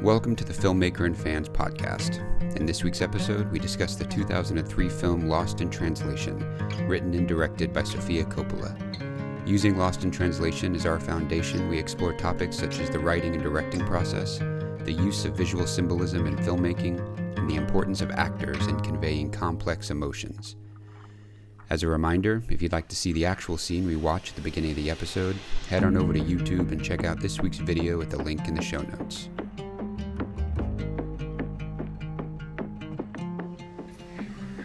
Welcome to the Filmmaker and Fans podcast. In this week's episode, we discuss the 2003 film Lost in Translation, written and directed by Sofia Coppola. Using Lost in Translation as our foundation, we explore topics such as the writing and directing process, the use of visual symbolism in filmmaking, and the importance of actors in conveying complex emotions. As a reminder, if you'd like to see the actual scene we watch at the beginning of the episode, head on over to YouTube and check out this week's video at the link in the show notes.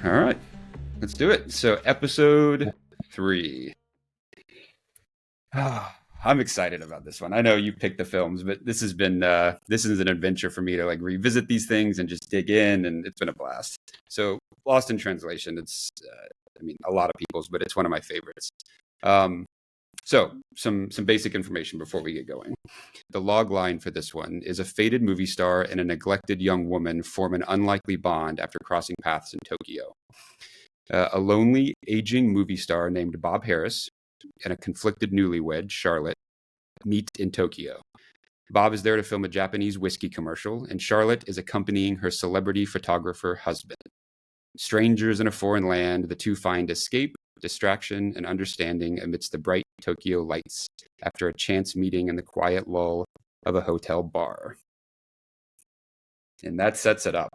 All right, let's do it. So episode 3. I'm excited about this one. I know you picked the films, but this is an adventure for me to revisit these things and just dig in, and it's been a blast. So Lost in Translation, it's a lot of people's, but it's one of my favorites. So some basic information before we get going. The log line for this one is a faded movie star and a neglected young woman form an unlikely bond after crossing paths in Tokyo. A lonely, aging movie star named Bob Harris and a conflicted newlywed, Charlotte, meet in Tokyo. Bob is there to film a Japanese whiskey commercial, and Charlotte is accompanying her celebrity photographer husband. Strangers in a foreign land, the two find escape, distraction, and understanding amidst the bright Tokyo lights after a chance meeting in the quiet lull of a hotel bar. And that sets it up.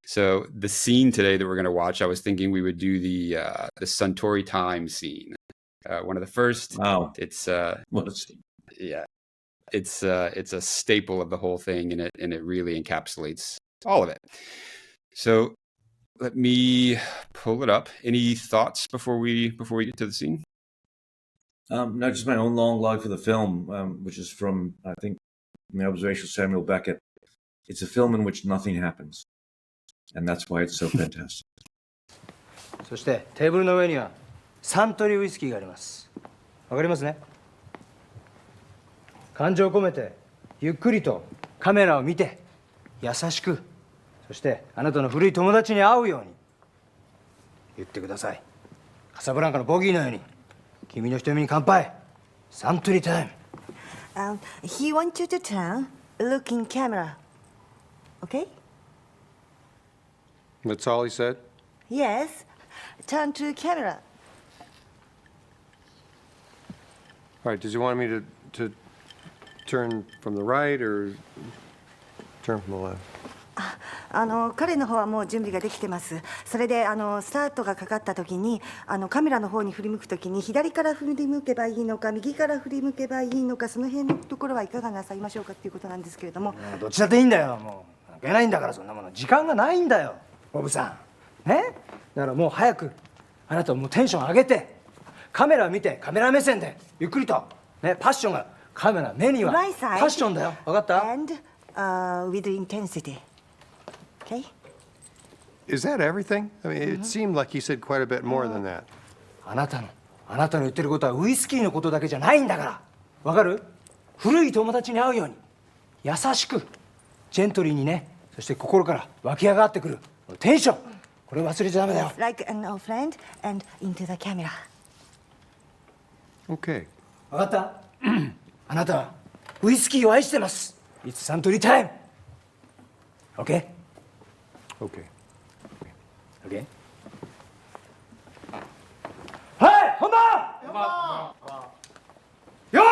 So the scene today that we're going to watch, I was thinking we would do the Suntory Time scene. One of the first. Wow. It's What a scene. Yeah. It's a staple of the whole thing, and it really encapsulates all of it. So let me pull it up. Any thoughts before we get to the scene? No, just my own long log for the film, which is from, I think, the observation of Samuel Beckett. It's a film in which nothing happens. And that's why it's so fantastic. そしてテーブルの上にはサントリーウイスキーがあります。わかりますね。感情を込めてゆっくりとカメラを見て優しく、そしてあなたの古い友達に会うように言ってください。カサブランカのボギーのように君の瞳に乾杯。サントリータイム。He wants you to turn, look in camera. Okay? That's all he said? Yes. Turn to camera. All right, does he want me to turn from the right or turn from the left? 彼の方はもう準備ができてます。それでスタートがかかった時にカメラの方に振り向く時に左から振り向けばいいのか右から振り向けばいいのか、その辺のところはいかがなさいましょうかっていうことなんですけれども。どっちだっていいんだよ。もう関係ないんだから、そんなもの。時間がないんだよ、ボブさん。ね？だからもう早くあなたもうテンション上げてカメラを見て、カメラ目線でゆっくりとね、パッションがカメラ目にはパッションだよ。分かった？ And with intensity. Okay? Is that everything? I mean, it seemed like he said quite a bit more than that. あなたの言ってることはウイスキーのことだけじゃないんだから。わかる？古い友達に会うように優しくジェントリーにね、そして心から湧き上がってくるテンション、これ忘れちゃダメだよ。Like an old friend and into the camera. Okay. わかった？あなたはウイスキーを愛してます。It's Suntory time. Okay? Okay. Okay? はい、本番！用意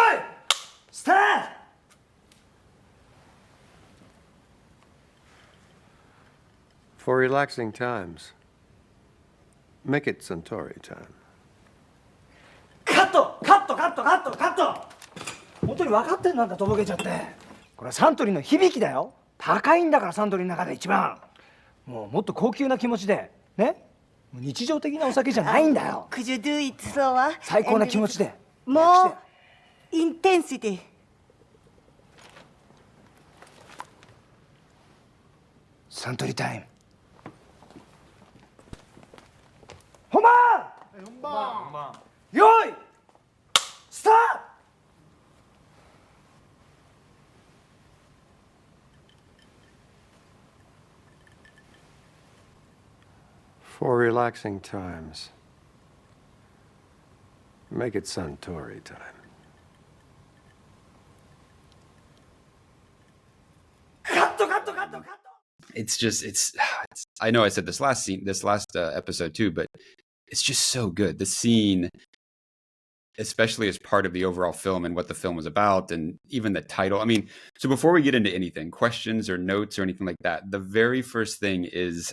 スタート！ For relaxing times, make it Suntory time. カット！本当に分かってんなんだ、とぼけちゃって。これはサントリーの響きだよ。高いんだから、サントリーの中で一番。もっと高級な気持ちでね、日常的なお酒じゃないんだよ。Could you do it slower? 最高な気持ちで。More intensity. サントリータイム。本番！用意スタート！ For relaxing times, make it Suntory time. it's just it's I know I said this last episode too, but it's just so good. The scene, especially as part of the overall film and what the film was about, and even the title. I mean, so before we get into anything, questions or notes or anything like that, the very first thing is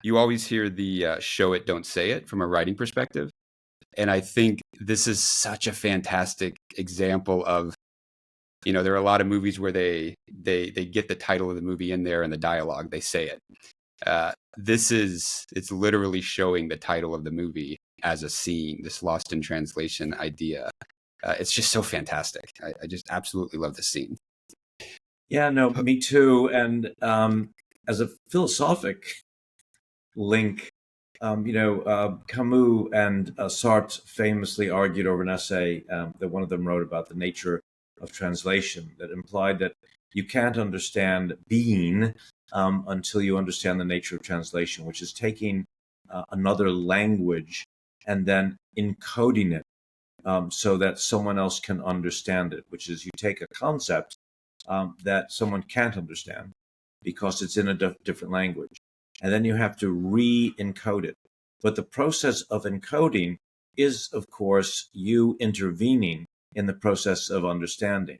you always hear the show it, don't say it from a writing perspective. And I think this is such a fantastic example of, there are a lot of movies where they get the title of the movie in there and the dialogue, they say it. It's literally showing the title of the movie as a scene, this lost in translation idea. It's just so fantastic. I just absolutely love this scene. Yeah, no, me too. And as a philosophic link, Camus and Sartre famously argued over an essay that one of them wrote about the nature of translation, that implied that you can't understand being until you understand the nature of translation, which is taking another language and then encoding it so that someone else can understand it, which is you take a concept that someone can't understand because it's in a different language, and then you have to re-encode it. But the process of encoding is, of course, you intervening in the process of understanding.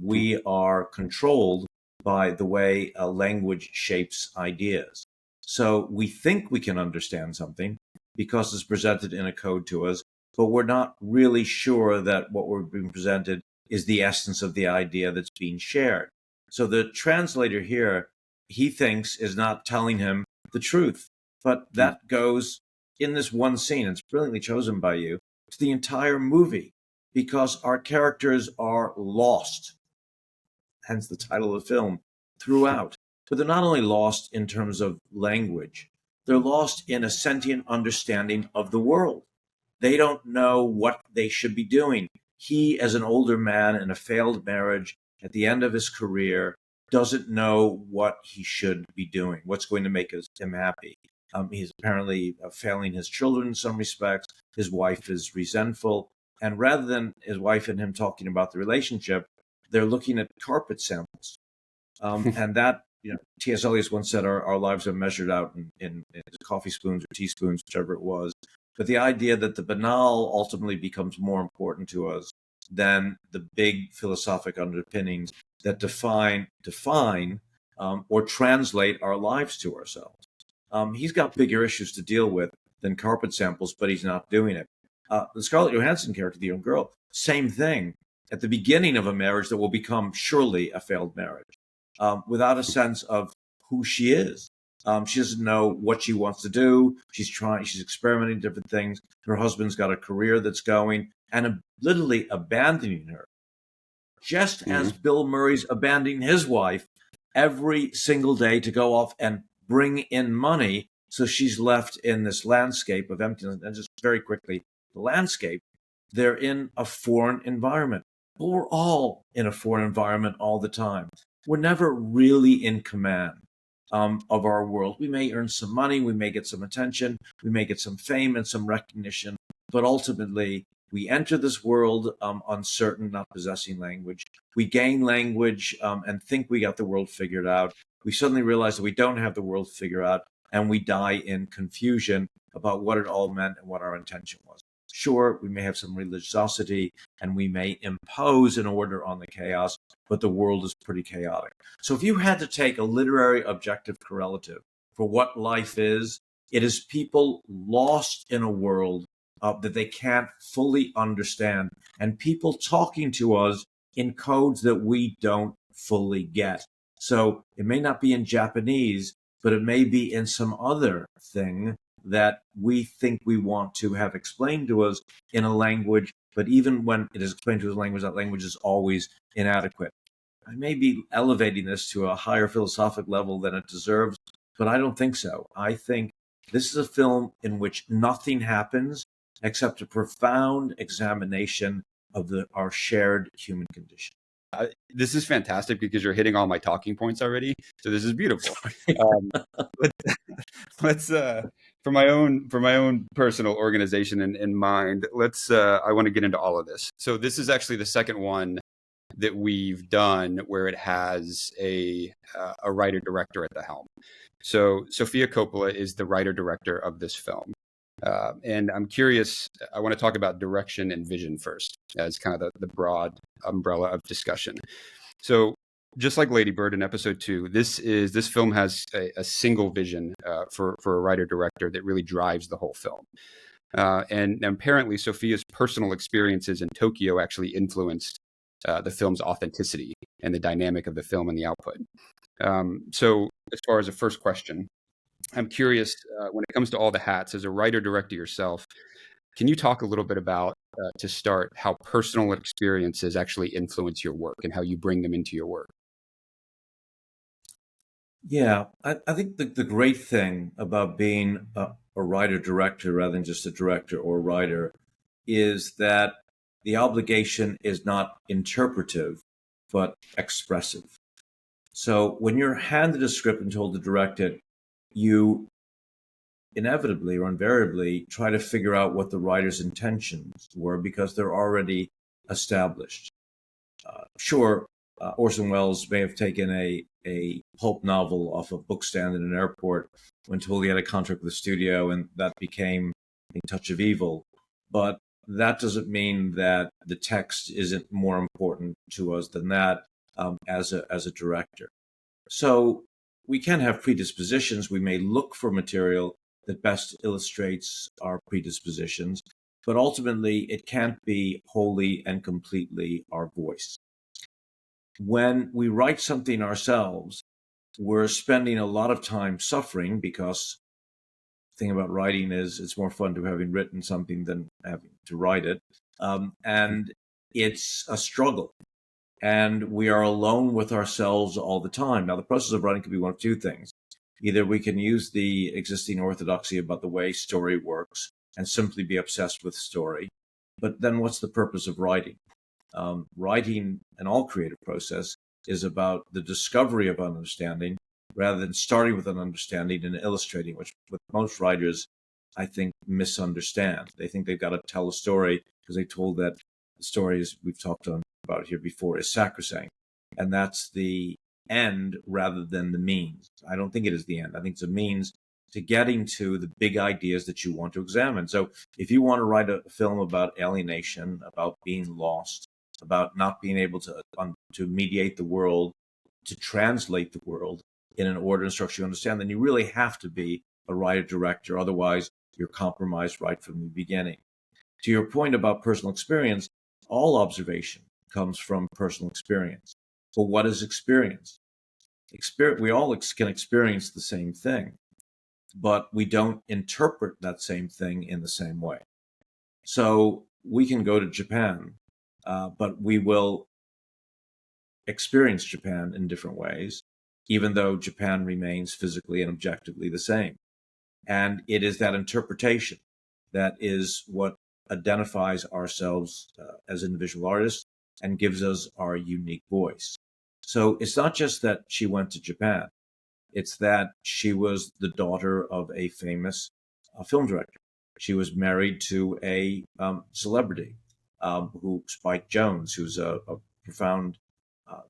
We are controlled by the way a language shapes ideas. So we think we can understand something because it's presented in a code to us, but we're not really sure that what we're being presented is the essence of the idea that's being shared. So the translator here, he thinks, is not telling him the truth, but that goes in this one scene. It's brilliantly chosen by you to the entire movie, because our characters are lost, hence the title of the film, throughout. But they're not only lost in terms of language, they're lost in a sentient understanding of the world. They don't know what they should be doing. He, as an older man in a failed marriage at the end of his career, doesn't know what he should be doing, what's going to make him happy. He's apparently failing his children in some respects. His wife is resentful. And rather than his wife and him talking about the relationship, they're looking at carpet samples. And that, T.S. Eliot once said our lives are measured out in coffee spoons or teaspoons, whichever it was. But the idea that the banal ultimately becomes more important to us than the big philosophic underpinnings that define or translate our lives to ourselves. He's got bigger issues to deal with than carpet samples, but he's not doing it. The Scarlett Johansson character, the young girl, same thing. At the beginning of a marriage that will become surely a failed marriage, without a sense of who she is. She doesn't know what she wants to do. She's experimenting different things. Her husband's got a career that's going, and literally abandoning her. Just as Bill Murray's abandoning his wife every single day to go off and bring in money. So she's left in this landscape of emptiness. And just very quickly, the landscape, they're in a foreign environment. But we're all in a foreign environment all the time. We're never really in command of our world. We may earn some money, we may get some attention, we may get some fame and some recognition, but ultimately we enter this world uncertain, not possessing language. We gain language and think we got the world figured out. We suddenly realize that we don't have the world figured out, and we die in confusion about what it all meant and what our intention was. Sure, we may have some religiosity and we may impose an order on the chaos, but the world is pretty chaotic. So if you had to take a literary objective correlative for what life is, it is people lost in a world that they can't fully understand, and people talking to us in codes that we don't fully get. So it may not be in Japanese, but it may be in some other thing that we think we want to have explained to us in a language, but even when it is explained to us in language, that language is always inadequate. I may be elevating this to a higher philosophic level than it deserves, but I don't think so. I think this is a film in which nothing happens except a profound examination of our shared human condition. This is fantastic because you're hitting all my talking points already. So this is beautiful. Let's for my own personal organization and mind, I want to get into all of this. So this is actually the second one that we've done where it has a writer director at the helm. So Sofia Coppola is the writer director of this film. And I'm curious, I want to talk about direction and vision first as kind of the broad umbrella of discussion. So just like Lady Bird in episode 2, this film has a single vision for a writer director that really drives the whole film. And apparently Sofia's personal experiences in Tokyo actually influenced the film's authenticity and the dynamic of the film and the output. So as far as the first question, I'm curious, when it comes to all the hats, as a writer-director yourself, can you talk a little bit about, to start, how personal experiences actually influence your work and how you bring them into your work? Yeah, I think the great thing about being a writer-director rather than just a director or writer is that the obligation is not interpretive, but expressive. So when you're handed a script and told to direct it, you inevitably or invariably try to figure out what the writer's intentions were because they're already established. Sure, Orson Welles may have taken a pulp novel off a bookstand in an airport when told he had a contract with the studio, and that became a Touch of Evil. But that doesn't mean that the text isn't more important to us than that as a director. So we can have predispositions. We may look for material that best illustrates our predispositions, but ultimately it can't be wholly and completely our voice. When we write something ourselves, we're spending a lot of time suffering because the thing about writing is it's more fun to having written something than having to write it. And it's a struggle. And we are alone with ourselves all the time. Now, the process of writing can be one of two things. Either we can use the existing orthodoxy about the way story works and simply be obsessed with story. But then what's the purpose of writing? Writing and all creative process is about the discovery of an understanding rather than starting with an understanding and illustrating, which most writers, I think, misunderstand. They think they've got to tell a story because they told that the stories we've talked about here before is sacrosanct. And that's the end rather than the means. I don't think it is the end. I think it's a means to getting to the big ideas that you want to examine. So if you want to write a film about alienation, about being lost, about not being able to mediate the world, to translate the world in an order and structure you understand, then you really have to be a writer-director. Otherwise, you're compromised right from the beginning. To your point about personal experience, all observation comes from personal experience. But what is experience? We all can experience the same thing, but we don't interpret that same thing in the same way. So we can go to Japan, but we will experience Japan in different ways, even though Japan remains physically and objectively the same. And it is that interpretation that is what identifies ourselves as individual artists and gives us our unique voice. So it's not just that she went to Japan. It's that she was the daughter of a famous film director. She was married to a celebrity, Spike Jonze, who's a profound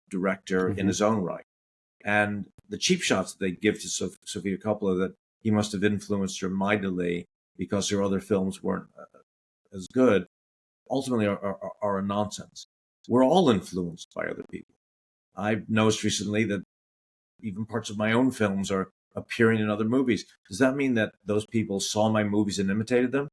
director in his own right. And the cheap shots that they give to Sofia Coppola that he must have influenced her mightily because her other films weren't as good, ultimately are a nonsense. We're all influenced by other people. I've noticed recently that even parts of my own films are appearing in other movies. Does that mean that those people saw my movies and imitated them?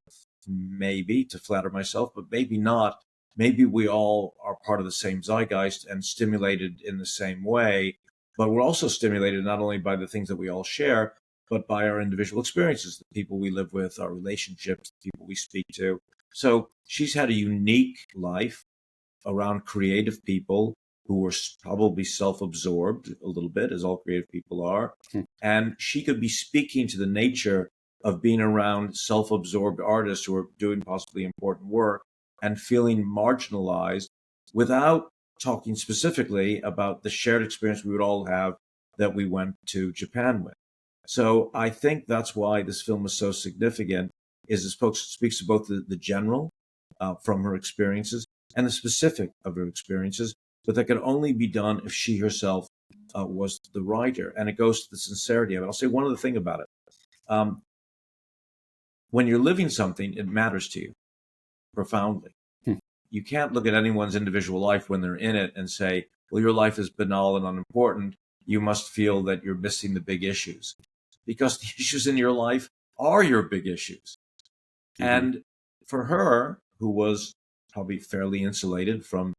Maybe, to flatter myself, but maybe not. Maybe we all are part of the same zeitgeist and stimulated in the same way, but we're also stimulated not only by the things that we all share, but by our individual experiences, the people we live with, our relationships, the people we speak to. So she's had a unique life around creative people who were probably self-absorbed a little bit, as all creative people are. And she could be speaking to the nature of being around self-absorbed artists who are doing possibly important work and feeling marginalized without talking specifically about the shared experience we would all have that we went to Japan with. So I think that's why this film is so significant, is it speaks to both the general from her experiences and the specific of her experiences, but that could only be done if she herself was the writer. And it goes to the sincerity of it. I'll say one other thing about it. When you're living something, it matters to you profoundly. You can't look at anyone's individual life when they're in it and say, well, your life is banal and unimportant. You must feel that you're missing the big issues, because the issues in your life are your big issues. And for her, who was probably fairly insulated from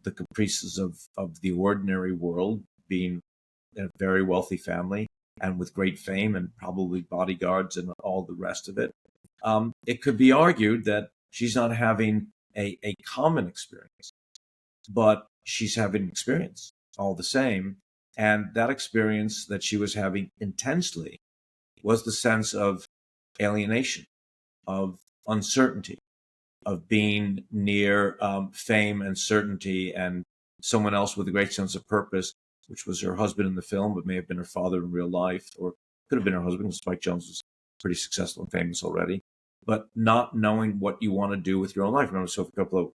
the caprices of the ordinary world, being in a very wealthy family and with great fame and probably bodyguards and all the rest of it, it could be argued that she's not having a common experience, but she's having an experience all the same. And that experience that she was having intensely was the sense of alienation, of uncertainty, of being near fame and certainty and someone else with a great sense of purpose, which was her husband in the film, but may have been her father in real life, or could have been her husband, because Spike Jonze was pretty successful and famous already. But not knowing what you want to do with your own life. I remember Sofia Coppola,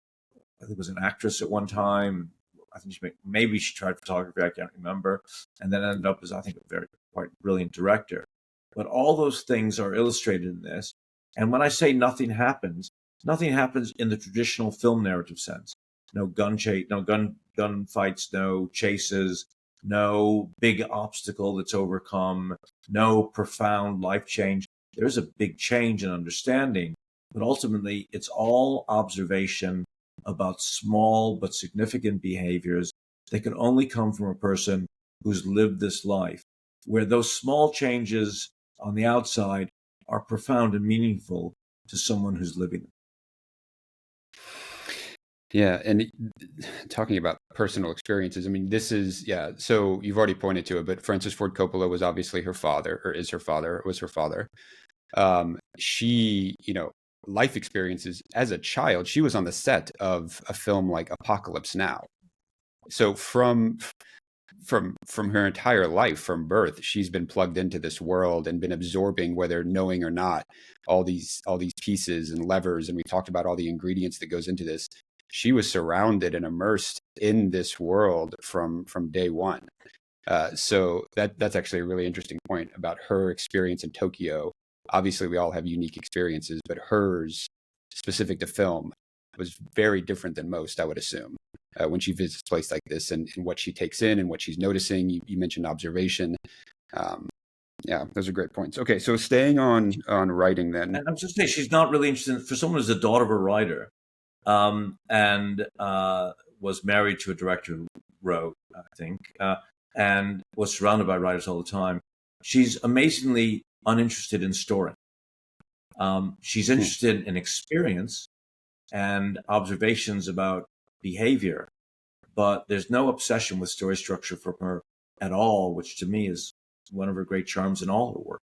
I think, was an actress at one time. I think maybe she tried photography, I can't remember, and then ended up as, I think, a very quite brilliant director. But all those things are illustrated in this. And when I say nothing happens in the traditional film narrative sense. No gun fights, no chases, no big obstacle that's overcome, no profound life change. There's a big change in understanding, but ultimately it's all observation about small but significant behaviors that can only come from a person who's lived this life, where those small changes on the outside are profound and meaningful to someone who's living them. Yeah, and talking about personal experiences, I mean, this is, so you've already pointed to it, but Francis Ford Coppola was obviously her father, or is her father, was her father. She, life experiences as a child, she was on the set of a film like Apocalypse Now. So from her entire life, from birth, she's been plugged into this world and been absorbing, whether knowing or not, all these pieces and levers. And we talked about all the ingredients that goes into this. She was surrounded and immersed in this world from day one. So that's actually a really interesting point about her experience in Tokyo. Obviously, we all have unique experiences, but hers, specific to film, was very different than most, I would assume, when she visits a place like this and what she takes in and what she's noticing. You mentioned observation. Yeah, those are great points. Okay, so staying on writing then. And I'm just saying, she's not really interested, for someone who's the daughter of a writer, and was married to a director who wrote, I think, and was surrounded by writers all the time. She's amazingly uninterested in story. She's interested in experience and observations about behavior, but there's no obsession with story structure from her at all, which to me is one of her great charms in all her work.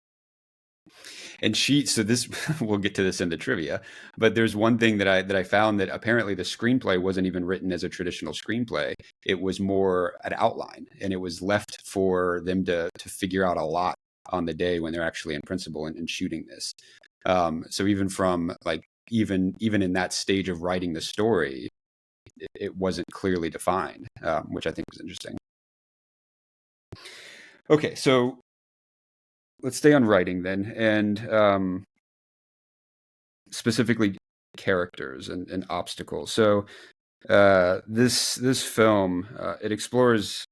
And so this, we'll get to this in the trivia, but there's one thing that I found, that apparently the screenplay wasn't even written as a traditional screenplay. It was more an outline, and it was left for them to figure out a lot on the day when they're actually in principal and shooting this. So even from even in that stage of writing the story, it wasn't clearly defined, which I think was interesting. Okay, so let's stay on writing then, and specifically characters and obstacles. So this film, it explores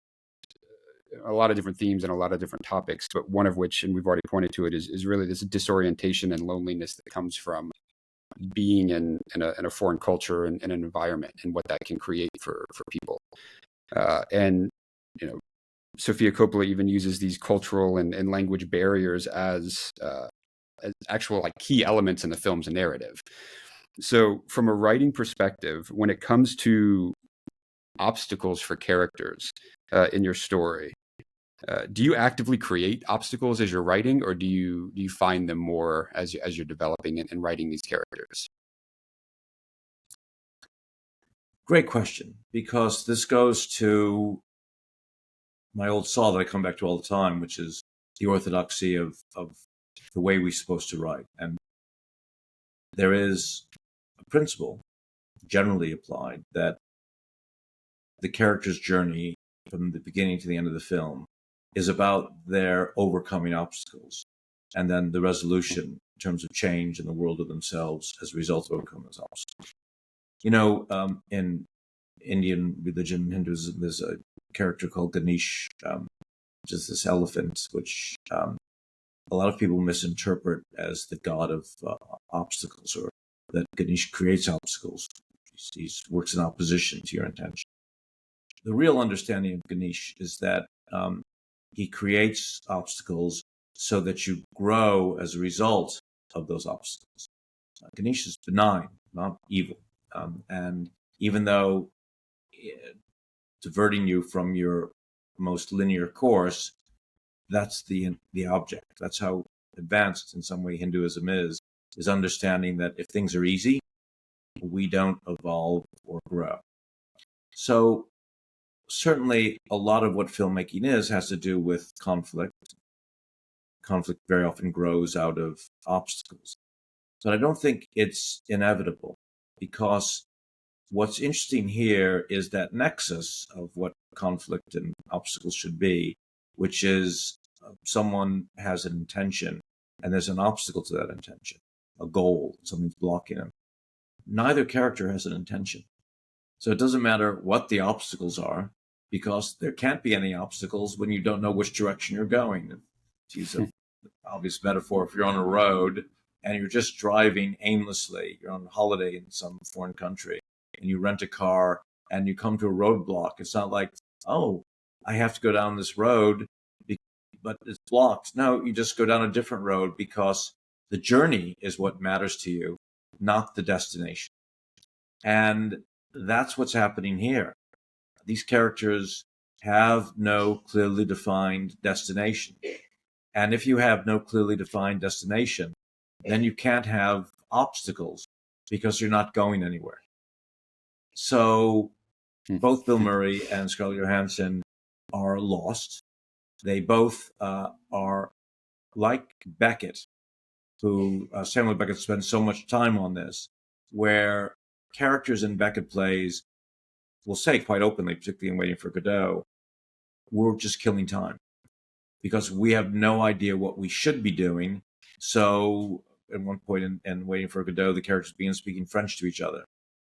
a lot of different themes and a lot of different topics, but one of which, and we've already pointed to it, is really this disorientation and loneliness that comes from being in a foreign culture and an environment, and what that can create for people. And Sofia Coppola even uses these cultural and language barriers as actual key elements in the film's narrative. So from a writing perspective, when it comes to obstacles for characters in your story, do you actively create obstacles as you're writing, or do you find them more as you're developing and writing these characters? Great question, because this goes to my old saw that I come back to all the time, which is the orthodoxy of the way we're supposed to write. And there is a principle generally applied that the character's journey from the beginning to the end of the film is about their overcoming obstacles and then the resolution in terms of change in the world of themselves as a result of overcoming those obstacles. In Indian religion, Hinduism, there's a character called Ganesh, which is this elephant, which a lot of people misinterpret as the god of obstacles, or that Ganesh creates obstacles. He works in opposition to your intention. The real understanding of Ganesh is that he creates obstacles so that you grow as a result of those obstacles. Ganesh is benign, not evil. And even though diverting you from your most linear course, that's the object. That's how advanced in some way Hinduism is understanding that if things are easy, we don't evolve or grow. So certainly a lot of what filmmaking has to do with conflict. Conflict very often grows out of obstacles. But I don't think it's inevitable, because what's interesting here is that nexus of what conflict and obstacles should be, which is someone has an intention and there's an obstacle to that intention, a goal, something's blocking them. Neither character has an intention. So it doesn't matter what the obstacles are, because there can't be any obstacles when you don't know which direction you're going. To use an obvious metaphor, if you're on a road and you're just driving aimlessly, you're on holiday in some foreign country, and you rent a car and you come to a roadblock, it's not like, oh, I have to go down this road, but it's blocked. No, you just go down a different road, because the journey is what matters to you, not the destination. And that's what's happening here. These characters have no clearly defined destination. And if you have no clearly defined destination, then you can't have obstacles, because you're not going anywhere. So both Bill Murray and Scarlett Johansson are lost. They both are like Beckett, who Samuel Beckett spends so much time on this, where characters in Beckett plays will say quite openly, particularly in Waiting for Godot, we're just killing time because we have no idea what we should be doing. So at one point in Waiting for Godot, the characters begin speaking French to each other.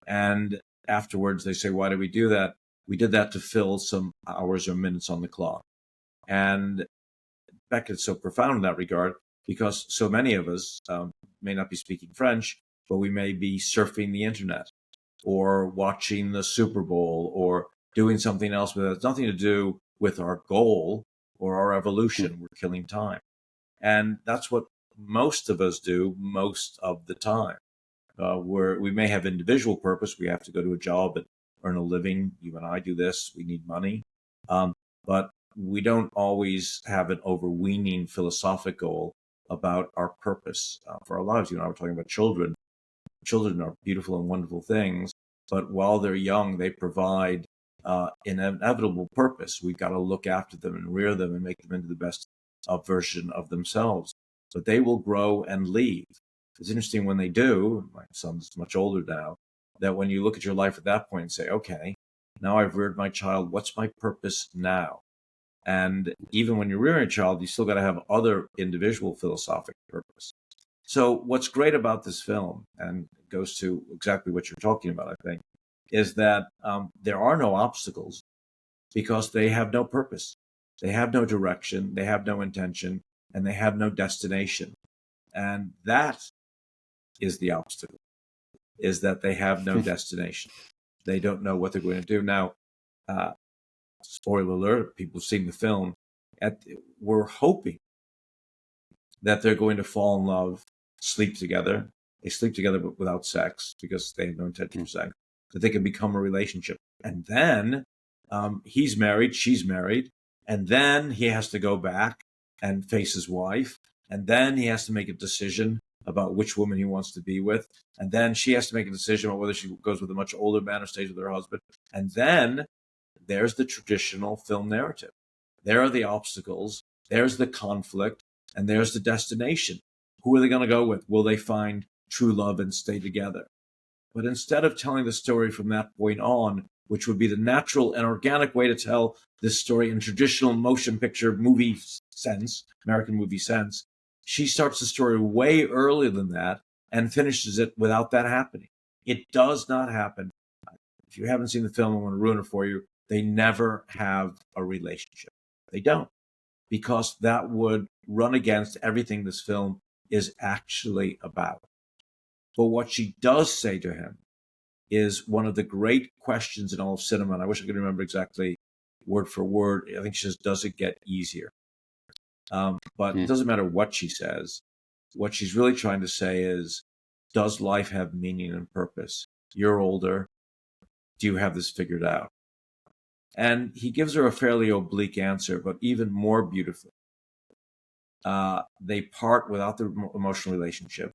And afterwards they say, why did we do that? We did that to fill some hours or minutes on the clock. And Beckett's so profound in that regard, because so many of us may not be speaking French, but we may be surfing the internet or watching the Super Bowl or doing something else that has nothing to do with our goal or our evolution. We're killing time. And that's what most of us do most of the time. We may have individual purpose. We have to go to a job and earn a living. You and I do this. We need money. But we don't always have an overweening philosophic goal about our purpose for our lives. You and I were talking about children. Children are beautiful and wonderful things, but while they're young, they provide an inevitable purpose. We've got to look after them and rear them and make them into the best version of themselves. But they will grow and leave. It's interesting when they do. My son's much older now, that when you look at your life at that point and say, okay, now I've reared my child, what's my purpose now? And even when you're rearing a child, you still got to have other individual philosophic purpose. So what's great about this film, and it goes to exactly what you're talking about, I think, is that there are no obstacles because they have no purpose. They have no direction, they have no intention, and they have no destination. And that is the obstacle, is that they have no destination. They don't know what they're going to do. Now, spoiler alert, people have seen the film, we're hoping that they're going to fall in love, sleep together. They sleep together but without sex because they have no intention for sex, that they can become a relationship. And then he's married, she's married, and then he has to go back and face his wife. And then he has to make a decision about which woman he wants to be with. And then she has to make a decision about whether she goes with a much older man or stays with her husband. And then there's the traditional film narrative. There are the obstacles, there's the conflict, and there's the destination. Who are they going to go with? Will they find true love and stay together? But instead of telling the story from that point on, which would be the natural and organic way to tell this story in traditional motion picture movie sense, American movie sense. She starts the story way earlier than that and finishes it without that happening. It does not happen. If you haven't seen the film, I want to ruin it for you. They never have a relationship. They don't, because that would run against everything this film is actually about. But what she does say to him is one of the great questions in all of cinema, and I wish I could remember exactly word for word. I think she says, does it get easier? But it doesn't matter what she says. What she's really trying to say is, does life have meaning and purpose? You're older. Do you have this figured out? And he gives her a fairly oblique answer, but even more beautifully. They part without the emotional relationship.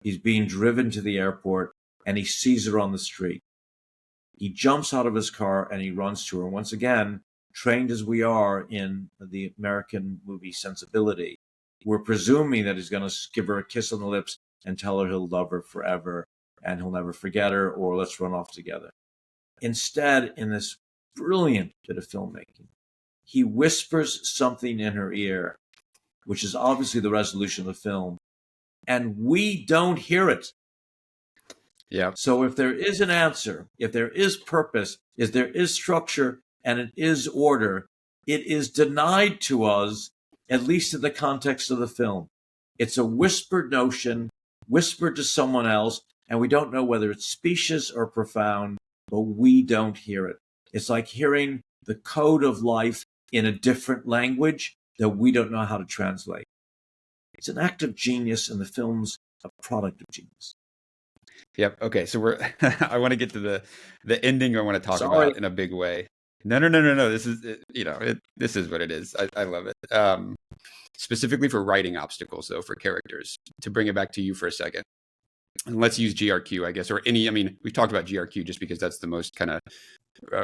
He's being driven to the airport, and he sees her on the street. He jumps out of his car, and he runs to her. And once again, trained as we are in the American movie sensibility, we're presuming that he's going to give her a kiss on the lips and tell her he'll love her forever, and he'll never forget her, or let's run off together. Instead, in this brilliant bit of filmmaking, he whispers something in her ear, which is obviously the resolution of the film, and we don't hear it. Yeah. So if there is an answer, if there is purpose, if there is structure, and it is order, it is denied to us, at least in the context of the film. It's a whispered notion, whispered to someone else, and we don't know whether it's specious or profound, but we don't hear it. It's like hearing the code of life in a different language that we don't know how to translate. It's an act of genius, and the film's a product of genius. Yep. Okay. So we're, I want to get to the ending I want to talk Sorry. about in a big way. No. This is, this is what it is. I love it. Specifically for writing obstacles, though, for characters. To bring it back to you for a second. And let's use GRQ, I guess, or we've talked about GRQ just because that's the most kind of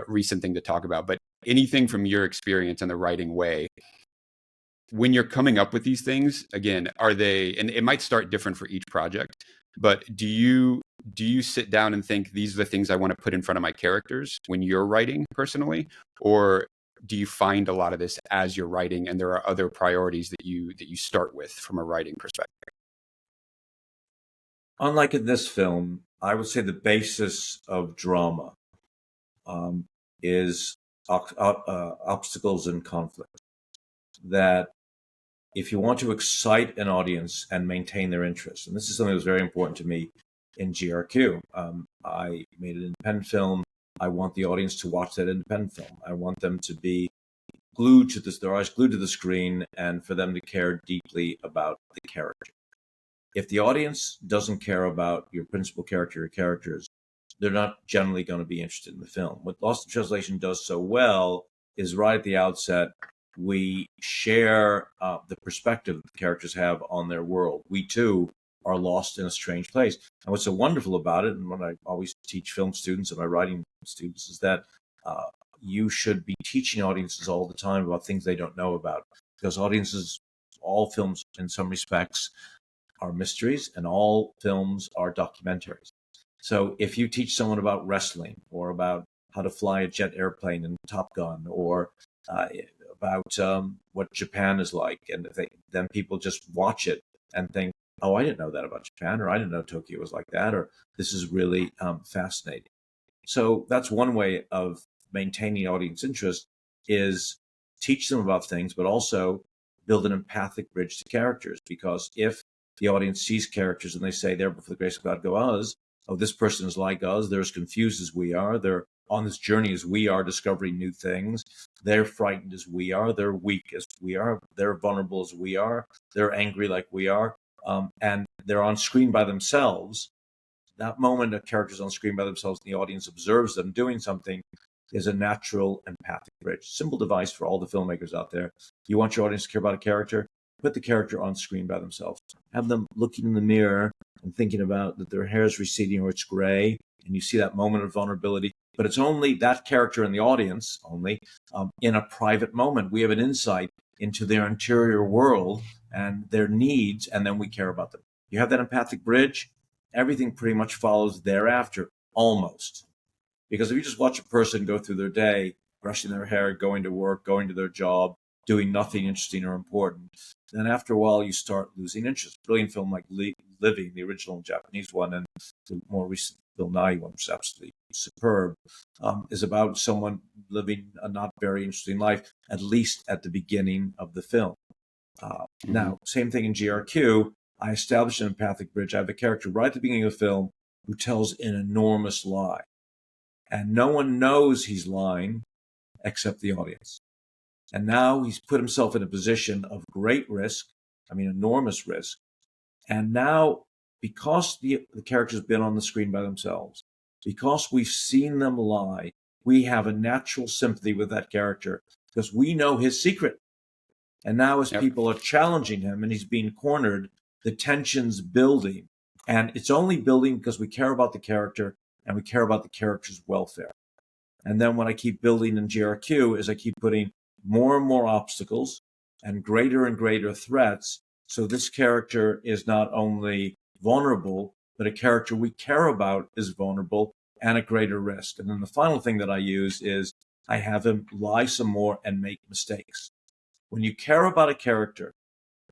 recent thing to talk about. But anything from your experience in the writing way, when you're coming up with these things, again, are they, and it might start different for each project, but do you sit down and think these are the things I want to put in front of my characters when you're writing personally? Or do you find a lot of this as you're writing and there are other priorities that you start with from a writing perspective? Unlike in this film, I would say the basis of drama is obstacles and conflict. That if you want to excite an audience and maintain their interest, and this is something that was very important to me in GRQ. I made an independent film. I want the audience to watch that independent film. I want them to be glued to this, their eyes glued to the screen, and for them to care deeply about the character. If the audience doesn't care about your principal character or characters, they're not generally going to be interested in the film. What Lost in Translation does so well is right at the outset, we share the perspective that the characters have on their world. We, too, are lost in a strange place. And what's so wonderful about it, and what I always teach film students and my writing students, is that you should be teaching audiences all the time about things they don't know about. Because audiences, all films in some respects, are mysteries, and all films are documentaries. So if you teach someone about wrestling, or about how to fly a jet airplane in Top Gun, or about what Japan is like, and then people just watch it and think, oh, I didn't know that about Japan, or I didn't know Tokyo was like that, or this is really fascinating. So that's one way of maintaining audience interest, is teach them about things, but also build an empathic bridge to characters. Because if the audience sees characters and they say, there before the grace of God go us, oh, this person is like us, they're as confused as we are, they're on this journey as we are, discovering new things, they're frightened as we are, they're weak as we are, they're vulnerable as we are, they're angry like we are, and they're on screen by themselves. That moment a character's on screen by themselves and the audience observes them doing something is a natural empathic bridge. Simple device for all the filmmakers out there. You want your audience to care about a character? Put the character on screen by themselves. Have them looking in the mirror and thinking about that their hair is receding or it's gray, and you see that moment of vulnerability. But it's only that character in the audience, only in a private moment. We have an insight into their interior world and their needs, and then we care about them. You have that empathic bridge, everything pretty much follows thereafter, almost. Because if you just watch a person go through their day, brushing their hair, going to work, going to their job, doing nothing interesting or important, then after a while you start losing interest. Brilliant film like Living, the original Japanese one, and the more recent Bill Nye one, which is absolutely superb, is about someone living a not very interesting life, at least at the beginning of the film. Now, same thing in GRQ. I establish an empathic bridge. I have a character right at the beginning of the film who tells an enormous lie. And no one knows he's lying except the audience. And now he's put himself in a position of great risk, enormous risk. And now, because the character's been on the screen by themselves, because we've seen them lie, we have a natural sympathy with that character because we know his secret. And now as people are challenging him and he's being cornered, the tension's building. And it's only building because we care about the character and we care about the character's welfare. And then what I keep building in GRQ is I keep putting more and more obstacles and greater threats. So this character is not only vulnerable, but a character we care about is vulnerable and at greater risk. And then the final thing that I use is I have him lie some more and make mistakes. When you care about a character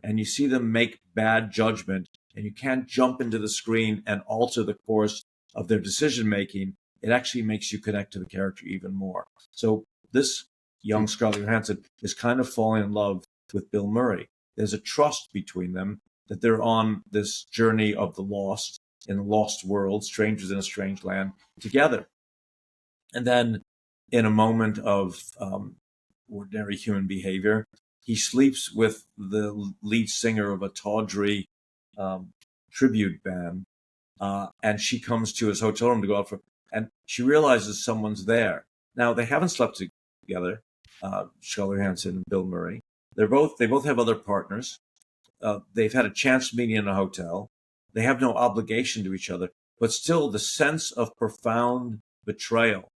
and you see them make bad judgment and you can't jump into the screen and alter the course of their decision making, it actually makes you connect to the character even more. So this young Scarlett Johansson is kind of falling in love with Bill Murray. There's a trust between them that they're on this journey of the lost in a lost world, strangers in a strange land together. And then in a moment of ordinary human behavior, he sleeps with the lead singer of a tawdry tribute band. And she comes to his hotel room to go out and she realizes someone's there. Now, they haven't slept together, Scarlett Johansson and Bill Murray. They both have other partners. They've had a chance meeting in a hotel. They have no obligation to each other, but still the sense of profound betrayal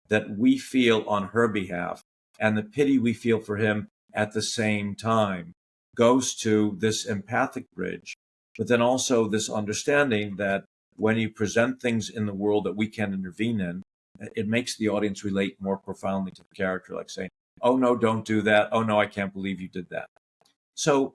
that we feel on her behalf and the pity we feel for him at the same time goes to this empathic bridge, but then also this understanding that when you present things in the world that we can intervene in, it makes the audience relate more profoundly to the character, like saying, oh, no, don't do that. Oh, no, I can't believe you did that. So,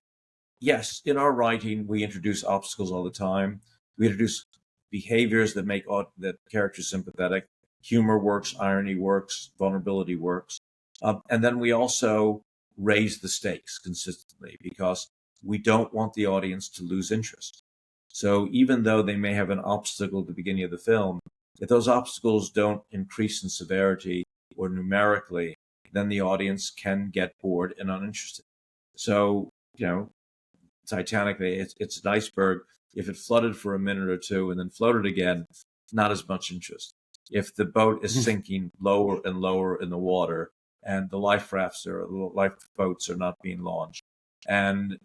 yes, in our writing, we introduce obstacles all the time. We introduce behaviors that make that characters sympathetic. Humor works, irony works, vulnerability works. And then we also raise the stakes consistently because we don't want the audience to lose interest. So even though they may have an obstacle at the beginning of the film, if those obstacles don't increase in severity or numerically, then the audience can get bored and uninterested. So, Titanic, it's an iceberg. If it flooded for a minute or two and then floated again, not as much interest. If the boat is sinking lower and lower in the water and the lifeboats are not being launched and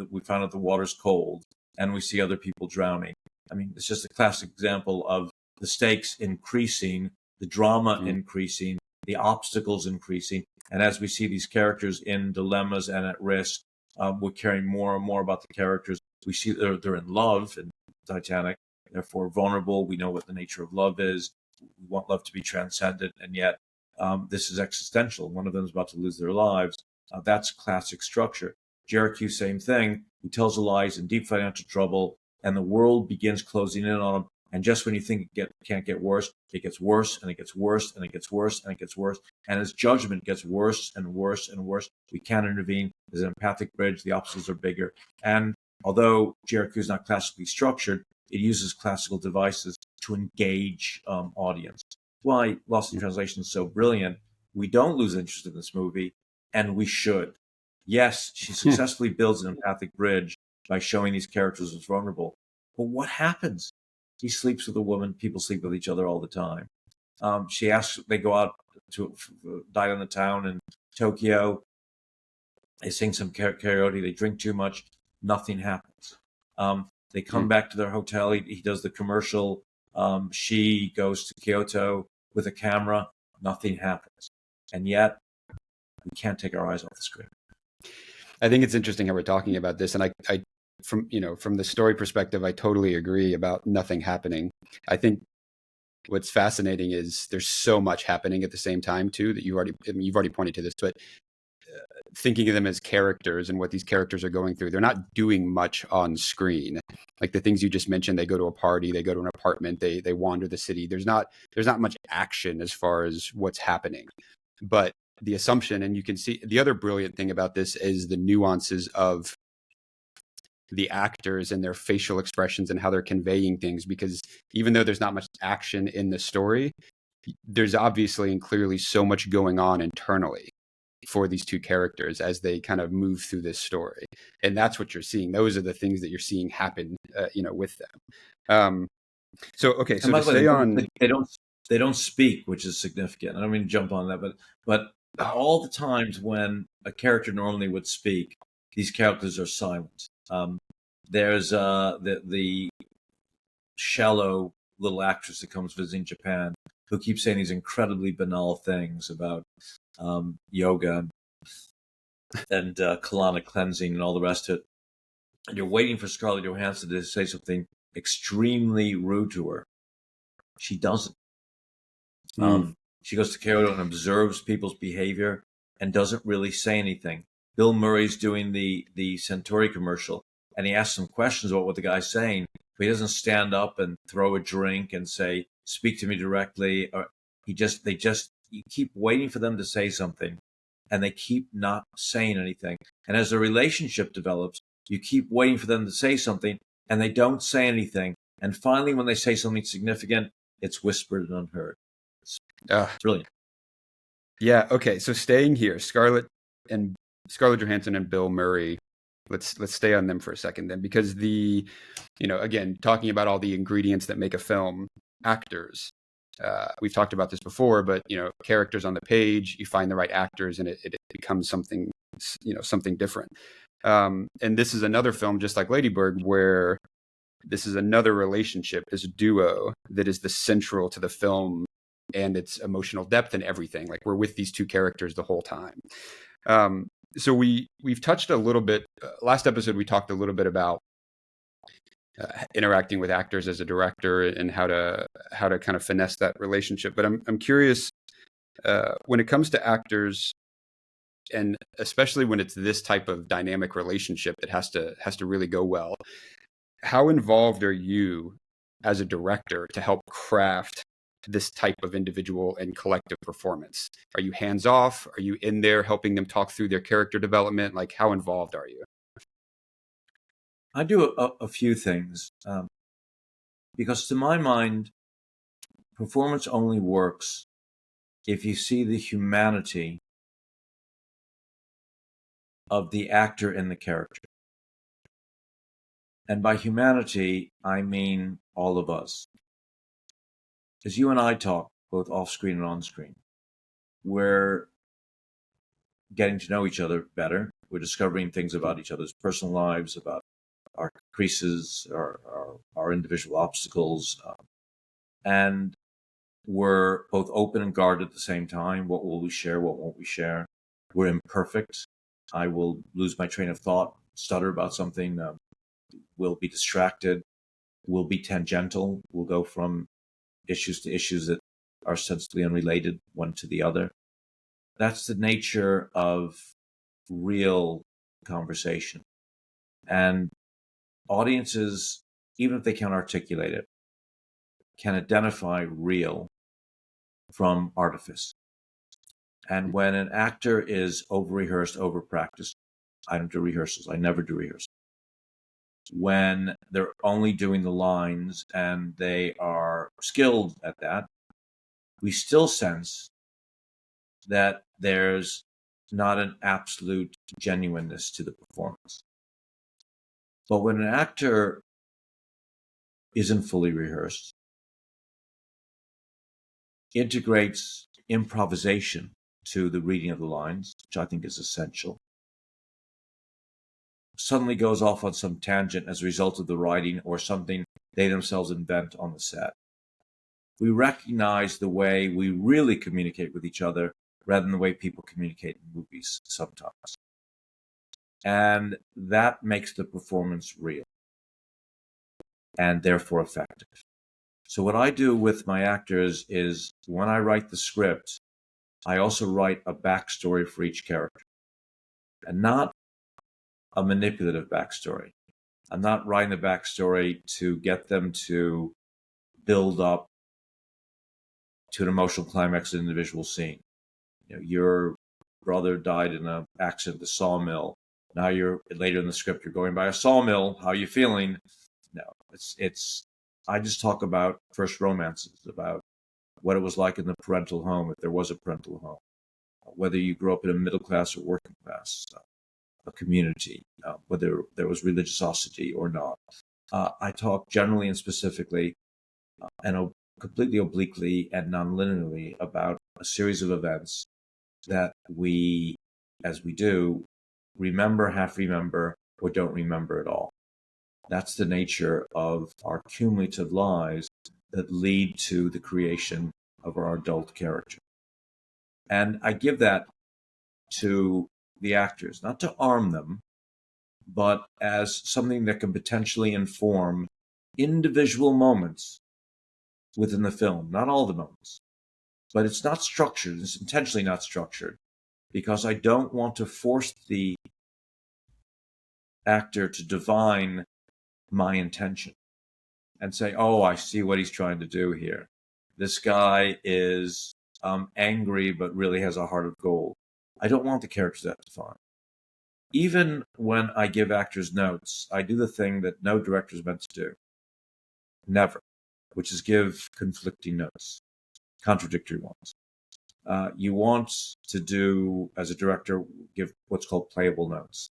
we found out the water's cold and we see other people drowning. It's just a classic example of the stakes increasing, the drama increasing, the obstacles increasing. And as we see these characters in dilemmas and at risk, we're caring more and more about the characters. We see they're in love in Titanic, therefore vulnerable. We know what the nature of love is. We want love to be transcendent, and yet this is existential. One of them is about to lose their lives. That's classic structure. GRQ, same thing. He tells the lies in deep financial trouble, and the world begins closing in on him. And just when you think it can't get worse, it gets worse, and it gets worse, and it gets worse, and it gets worse. And his judgment gets worse and worse and worse. We can't intervene. There's an empathic bridge. The obstacles are bigger. And although GRQ is not classically structured, it uses classical devices to engage audience. Why Lost in Translation is so brilliant. We don't lose interest in this movie, and we should. Yes, she successfully builds an empathic bridge by showing these characters as vulnerable. But what happens? He sleeps with a woman. People sleep with each other all the time. She asks, they go out to night on the town in Tokyo. They sing some karaoke. They drink too much. Nothing happens. They come back to their hotel. He does the commercial. She goes to Kyoto with a camera. Nothing happens. And yet, we can't take our eyes off the screen. I think it's interesting how we're talking about this. And I from the story perspective, I totally agree about nothing happening. I think what's fascinating is there's so much happening at the same time too that you've already pointed to this, but thinking of them as characters and what these characters are going through, they're not doing much on screen. Like the things you just mentioned, they go to a party, they go to an apartment, they wander the city. There's not much action as far as what's happening. But the assumption, and you can see the other brilliant thing about this is the nuances of the actors and their facial expressions and how they're conveying things, because even though there's not much action in the story, there's obviously and clearly so much going on internally for these two characters as they kind of move through this story. And that's what you're seeing. Those are the things that you're seeing happen, with them. So to stay on, they don't speak, which is significant. I don't mean to jump on that, but all the times when a character normally would speak, these characters are silent. There's the shallow little actress that comes visiting Japan who keeps saying these incredibly banal things about yoga and colonic cleansing and all the rest of it. And you're waiting for Scarlett Johansson to say something extremely rude to her. She doesn't. She goes to Kyoto and observes people's behavior and doesn't really say anything. Bill Murray's doing the Centauri commercial, and he asks some questions about what the guy's saying, but he doesn't stand up and throw a drink and say, "Speak to me directly." Or you keep waiting for them to say something, and they keep not saying anything. And as the relationship develops, you keep waiting for them to say something, and they don't say anything. And finally, when they say something significant, it's whispered and unheard. It's brilliant. Yeah. Okay. So staying here, Scarlett Johansson and Bill Murray. Let's stay on them for a second then, because again, talking about all the ingredients that make a film, actors. We've talked about this before, but characters on the page, you find the right actors, and it becomes something different. And this is another film, just like Lady Bird, where this is another relationship, this duo that is the central to the film and its emotional depth and everything. Like we're with these two characters the whole time. So we've touched a little bit. Last episode, we talked a little bit about interacting with actors as a director and how to kind of finesse that relationship. But I'm curious when it comes to actors, and especially when it's this type of dynamic relationship that has to really go well. How involved are you as a director to help craft this type of individual and collective performance? Are you hands off? Are you in there helping them talk through their character development? Like, how involved are you? I do a few things because to my mind, performance only works if you see the humanity of the actor in the character. And by humanity, I mean all of us. As you and I talk, both off screen and on screen, we're getting to know each other better. We're discovering things about each other's personal lives, about our caprices, our individual obstacles. And we're both open and guarded at the same time. What will we share? What won't we share? We're imperfect. I will lose my train of thought, stutter about something. We'll be distracted. We'll be tangential. We'll go from issues to issues that are sensibly unrelated one to the other. That's the nature of real conversation. And audiences, even if they can't articulate it, can identify real from artifice. And when an actor is over-rehearsed, over-practiced, I don't do rehearsals. I never do rehearsals. When they're only doing the lines and they are skilled at that, we still sense that there's not an absolute genuineness to the performance. But when an actor isn't fully rehearsed, integrates improvisation to the reading of the lines, which I think is essential, suddenly goes off on some tangent as a result of the writing or something they themselves invent on the set. We recognize the way we really communicate with each other rather than the way people communicate in movies sometimes. And that makes the performance real and therefore effective. So what I do with my actors is when I write the script, I also write a backstory for each character, and not a manipulative backstory. I'm not writing the backstory to get them to build up to an emotional climax in an individual scene. Your brother died in an accident at the sawmill. Now you're later in the script, you're going by a sawmill. How are you feeling? No, it's. I just talk about first romances, about what it was like in the parental home, if there was a parental home, whether you grew up in a middle class or working class, a community, whether there was religiosity or not. I talk generally and specifically and completely obliquely and non-linearly about a series of events that we, as we do, remember, half remember, or don't remember at all. That's the nature of our cumulative lives that lead to the creation of our adult character. And I give that to the actors, not to arm them, but as something that can potentially inform individual moments within the film, not all the moments. But it's not structured, it's intentionally not structured, because I don't want to force the actor to divine my intention and say, oh, I see what he's trying to do here. This guy is angry, but really has a heart of gold. I don't want the characters that defined. Even when I give actors notes, I do the thing that no director is meant to do. Never. Which is give conflicting notes, contradictory ones. You want to do, as a director, give what's called playable notes.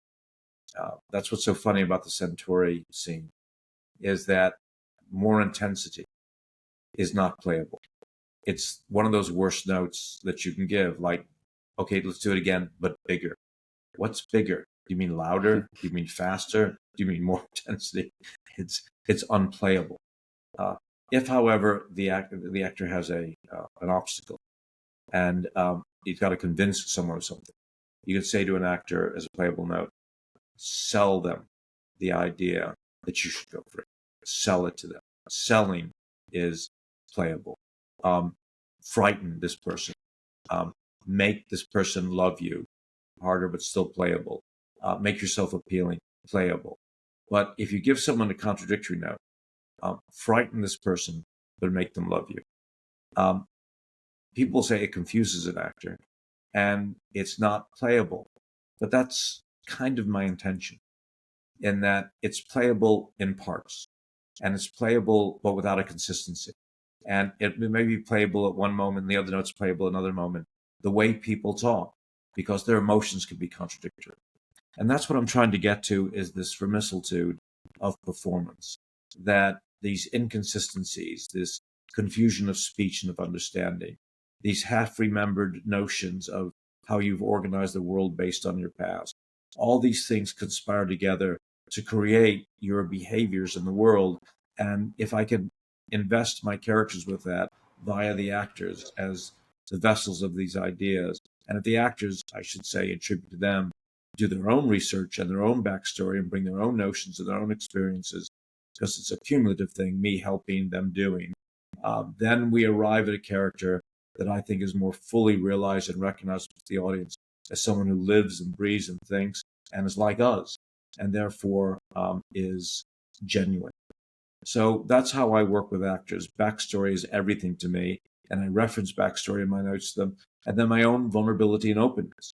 That's what's so funny about the Centauri scene, is that more intensity is not playable. It's one of those worst notes that you can give, like, okay, let's do it again, but bigger. What's bigger? Do you mean louder? Do you mean faster? Do you mean more intensity? It's unplayable. If, however, the actor has an obstacle, and he's got to convince someone of something, you could say to an actor as a playable note, sell them the idea that you should go for it. Sell it to them. Selling is playable. Frighten this person. Make this person love you. Harder, but still playable. Make yourself appealing. Playable. But if you give someone a contradictory note, frighten this person, but make them love you. People say it confuses an actor, and it's not playable. But that's kind of my intention, in that it's playable in parts, and it's playable but without a consistency. And it may be playable at one moment, and the other note's playable at another moment. The way people talk, because their emotions can be contradictory. And that's what I'm trying to get to, is this vermicitude of performance, that these inconsistencies, this confusion of speech and of understanding, these half-remembered notions of how you've organized the world based on your past, all these things conspire together to create your behaviors in the world. And if I can invest my characters with that via the actors as the vessels of these ideas, and if the actors, I should say, attribute to them, do their own research and their own backstory and bring their own notions and their own experiences, because it's a cumulative thing, me helping them doing, then we arrive at a character that I think is more fully realized and recognized with the audience as someone who lives and breathes and thinks and is like us, and therefore is genuine. So that's how I work with actors. Backstory is everything to me, and I reference backstory in my notes to them, and then my own vulnerability and openness.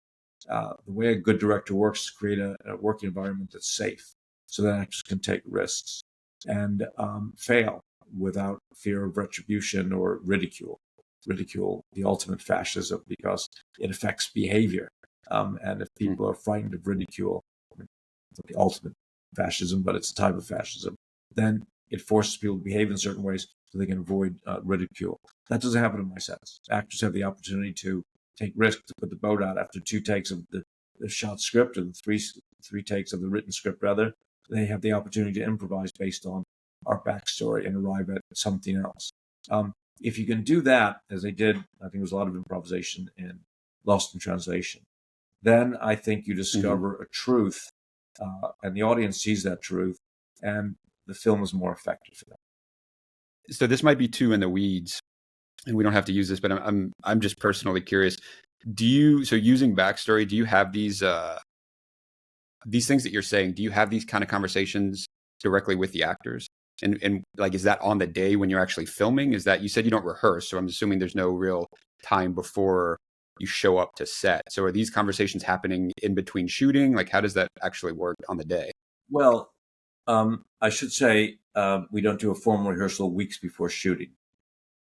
The way a good director works is create a working environment that's safe, so that actors can take risks and fail without fear of retribution or ridicule. Ridicule, the ultimate fascism, because it affects behavior. And if people are frightened of ridicule, it's not the ultimate fascism, but it's a type of fascism, then it forces people to behave in certain ways so they can avoid ridicule. That doesn't happen in my sets. Actors have the opportunity to take risks, to put the boat out after 2 takes of the shot script, or three takes of the written script, rather. They have the opportunity to improvise based on our backstory and arrive at something else. If you can do that, as they did, I think there was a lot of improvisation in Lost in Translation, then I think you discover a truth, and the audience sees that truth, and the film is more effective for them. so this might be too in the weeds, and we don't have to use this, but I'm just personally curious. So using backstory, do you have these things that you're saying? Do you have these kind of conversations directly with the actors? And like, is that on the day when you're actually filming? Is that, you said you don't rehearse, so I'm assuming there's no real time before you show up to set. So are these conversations happening in between shooting? Like, how does that actually work on the day? Well, I should say we don't do a formal rehearsal weeks before shooting.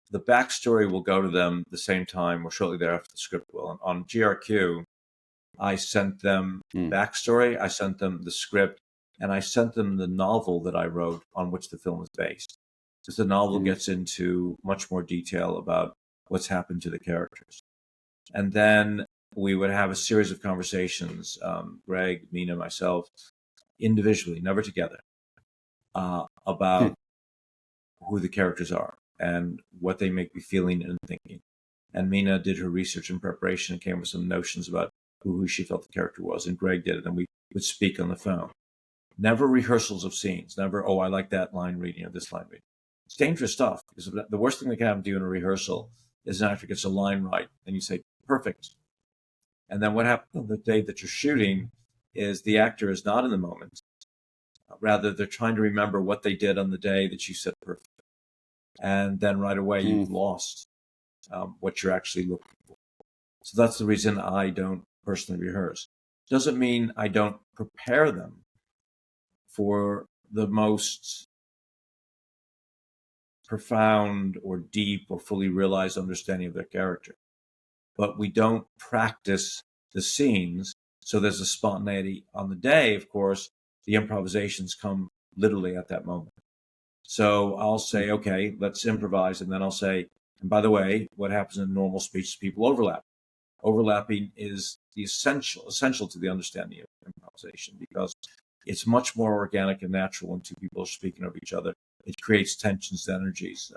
The backstory will go to them the same time or shortly thereafter the script will. On GRQ, I sent them backstory, I sent them the script, and I sent them the novel that I wrote on which the film is based. Because the novel gets into much more detail about what's happened to the characters. And then we would have a series of conversations, Greg, Mina, myself, individually, never together, about who the characters are and what they make me feeling and thinking. And Mina did her research and preparation and came with some notions about who she felt the character was, and Greg did it, and we would speak on the phone. Never rehearsals of scenes, never, I like that line reading or this line reading. It's dangerous stuff, because the worst thing that can happen to you in a rehearsal is an actor gets a line right, and you say, perfect. And then what happens on the day that you're shooting is the actor is not in the moment. Rather, they're trying to remember what they did on the day that you said perfect. And then right away, you've lost what you're actually looking for. So that's the reason I don't personally rehearse. Doesn't mean I don't prepare them for the most profound or deep or fully realized understanding of their character. But we don't practice the scenes, so there's a spontaneity. On the day, of course, the improvisations come literally at that moment. So I'll say, okay, let's improvise, and then I'll say, and by the way, what happens in normal speech is people overlap. Overlapping is the essential to the understanding of improvisation, because it's much more organic and natural when two people are speaking of each other. It creates tensions and energies,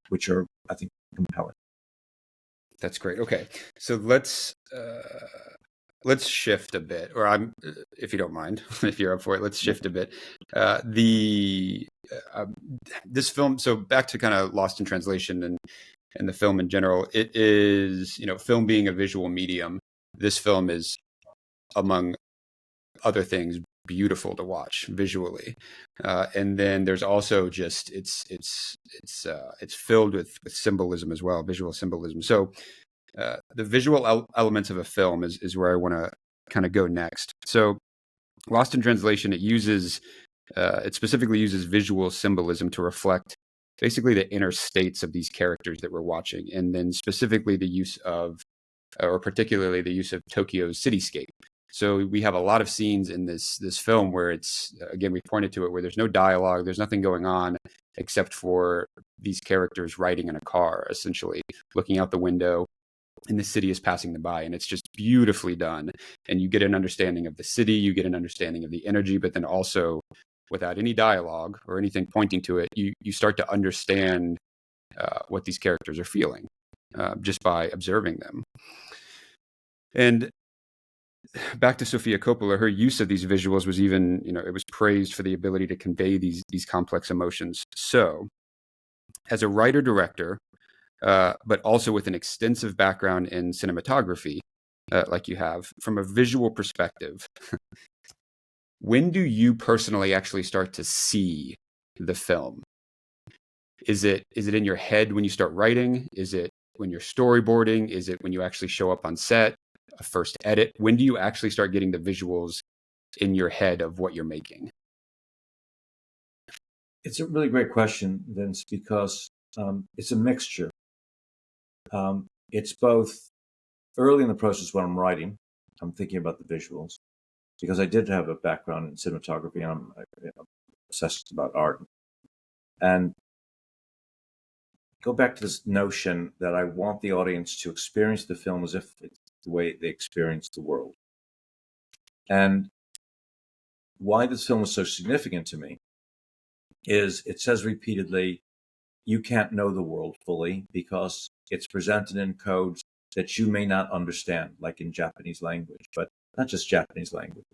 which are, I think, compelling. That's great. Okay, so let's shift a bit, or if you don't mind, if you're up for it, let's shift a bit. This film. So back to kind of Lost in Translation and the film in general. It is, film being a visual medium. This film is, among other things, beautiful to watch visually, and then there's also just it's filled with symbolism as well, visual symbolism. So the visual elements of a film is where I want to kind of go next. So Lost in Translation, it specifically uses visual symbolism to reflect basically the inner states of these characters that we're watching, and then specifically the use of, or particularly the use of, Tokyo's cityscape. So we have a lot of scenes in this film where it's, again, we pointed to it, where there's no dialogue, there's nothing going on except for these characters riding in a car, essentially looking out the window, and the city is passing them by, and it's just beautifully done. And you get an understanding of the city, you get an understanding of the energy, but then also, without any dialogue or anything pointing to it, you start to understand what these characters are feeling just by observing them. And back to Sofia Coppola, her use of these visuals was even, it was praised for the ability to convey these complex emotions. So, as a writer-director, but also with an extensive background in cinematography, like you have, from a visual perspective, when do you personally actually start to see the film? Is it in your head when you start writing? Is it when you're storyboarding? Is it when you actually show up on set, a first edit? When do you actually start getting the visuals in your head of what you're making? It's a really great question, Vince, because it's a mixture. It's both early in the process when I'm writing, I'm thinking about the visuals, because I did have a background in cinematography, and I'm obsessed about art. And go back to this notion that I want the audience to experience the film as if it's the way they experience the world. And why this film is so significant to me is it says repeatedly, you can't know the world fully because it's presented in codes that you may not understand, like in Japanese language, but not just Japanese language.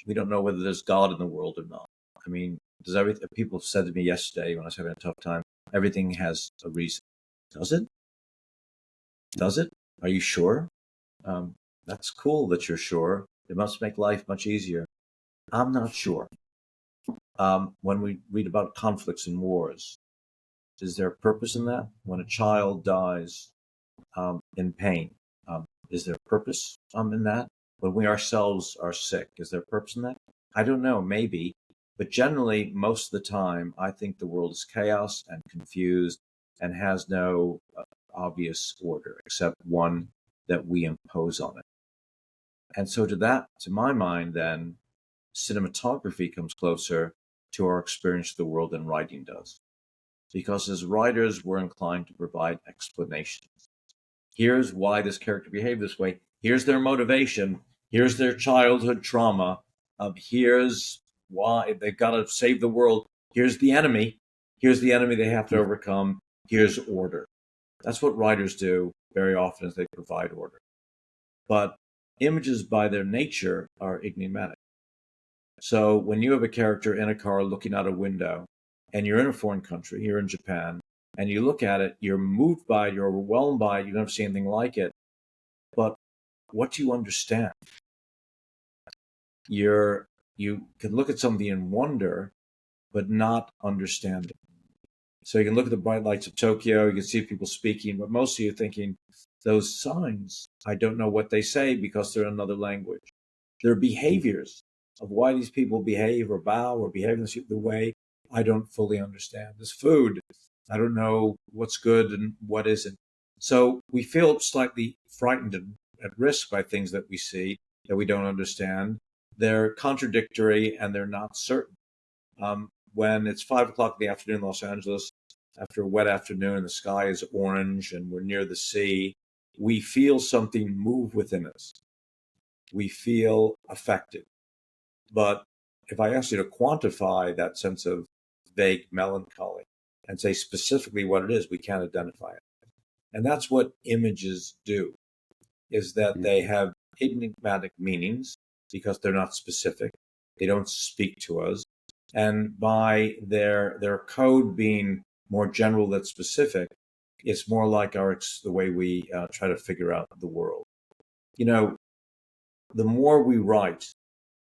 We don't know whether there's God in the world or not. I mean, people said to me yesterday when I was having a tough time, everything has a reason. Does it? Does it? Are you sure? That's cool that you're sure. It must make life much easier. I'm not sure. When we read about conflicts and wars, is there a purpose in that? When a child dies in pain, is there a purpose in that? When we ourselves are sick, is there a purpose in that? I don't know, maybe. But generally, most of the time, I think the world is chaos and confused and has no obvious order except one that we impose on it. And so to my mind, then, cinematography comes closer to our experience of the world than writing does. Because as writers, we're inclined to provide explanations. Here's why this character behaved this way. Here's their motivation. Here's their childhood trauma. Here's why they've got to save the world. Here's the enemy. Here's the enemy they have to overcome. Here's order. That's what writers do very often, is they provide order. But images by their nature are enigmatic. So when you have a character in a car looking out a window, and you're in a foreign country, you're in Japan, and you look at it, you're moved by it, you're overwhelmed by it, you've never seen anything like it. But what do you understand? You can look at something and wonder, but not understand it. So you can look at the bright lights of Tokyo, you can see people speaking, but mostly you're thinking, those signs, I don't know what they say because they're in another language. Their behaviors of why these people behave or bow or behave in the way, I don't fully understand. This food, I don't know what's good and what isn't. So we feel slightly frightened and at risk by things that we see that we don't understand. They're contradictory and they're not certain. When it's 5 o'clock in the afternoon in Los Angeles, after a wet afternoon, the sky is orange and we're near the sea, we feel something move within us. We feel affected. But if I ask you to quantify that sense of vague melancholy and say specifically what it is, we can't identify it. And that's what images do, is that they have enigmatic meanings because they're not specific. They don't speak to us. And by their code being more general than specific, it's more like the way we try to figure out the world. You know, the more we write,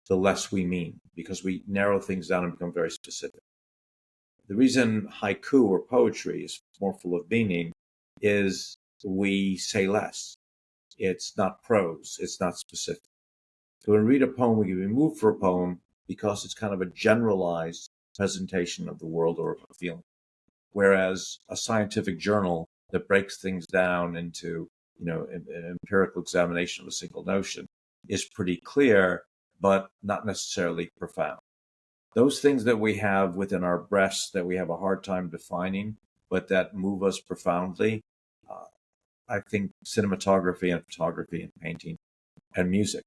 the less we mean, because we narrow things down and become very specific. The reason haiku or poetry is more full of meaning is we say less. It's not prose. It's not specific. So when we read a poem, we can be moved for a poem because it's kind of a generalized presentation of the world or a feeling. Whereas a scientific journal that breaks things down into, an empirical examination of a single notion is pretty clear, but not necessarily profound. Those things that we have within our breasts that we have a hard time defining, but that move us profoundly, I think cinematography and photography and painting and music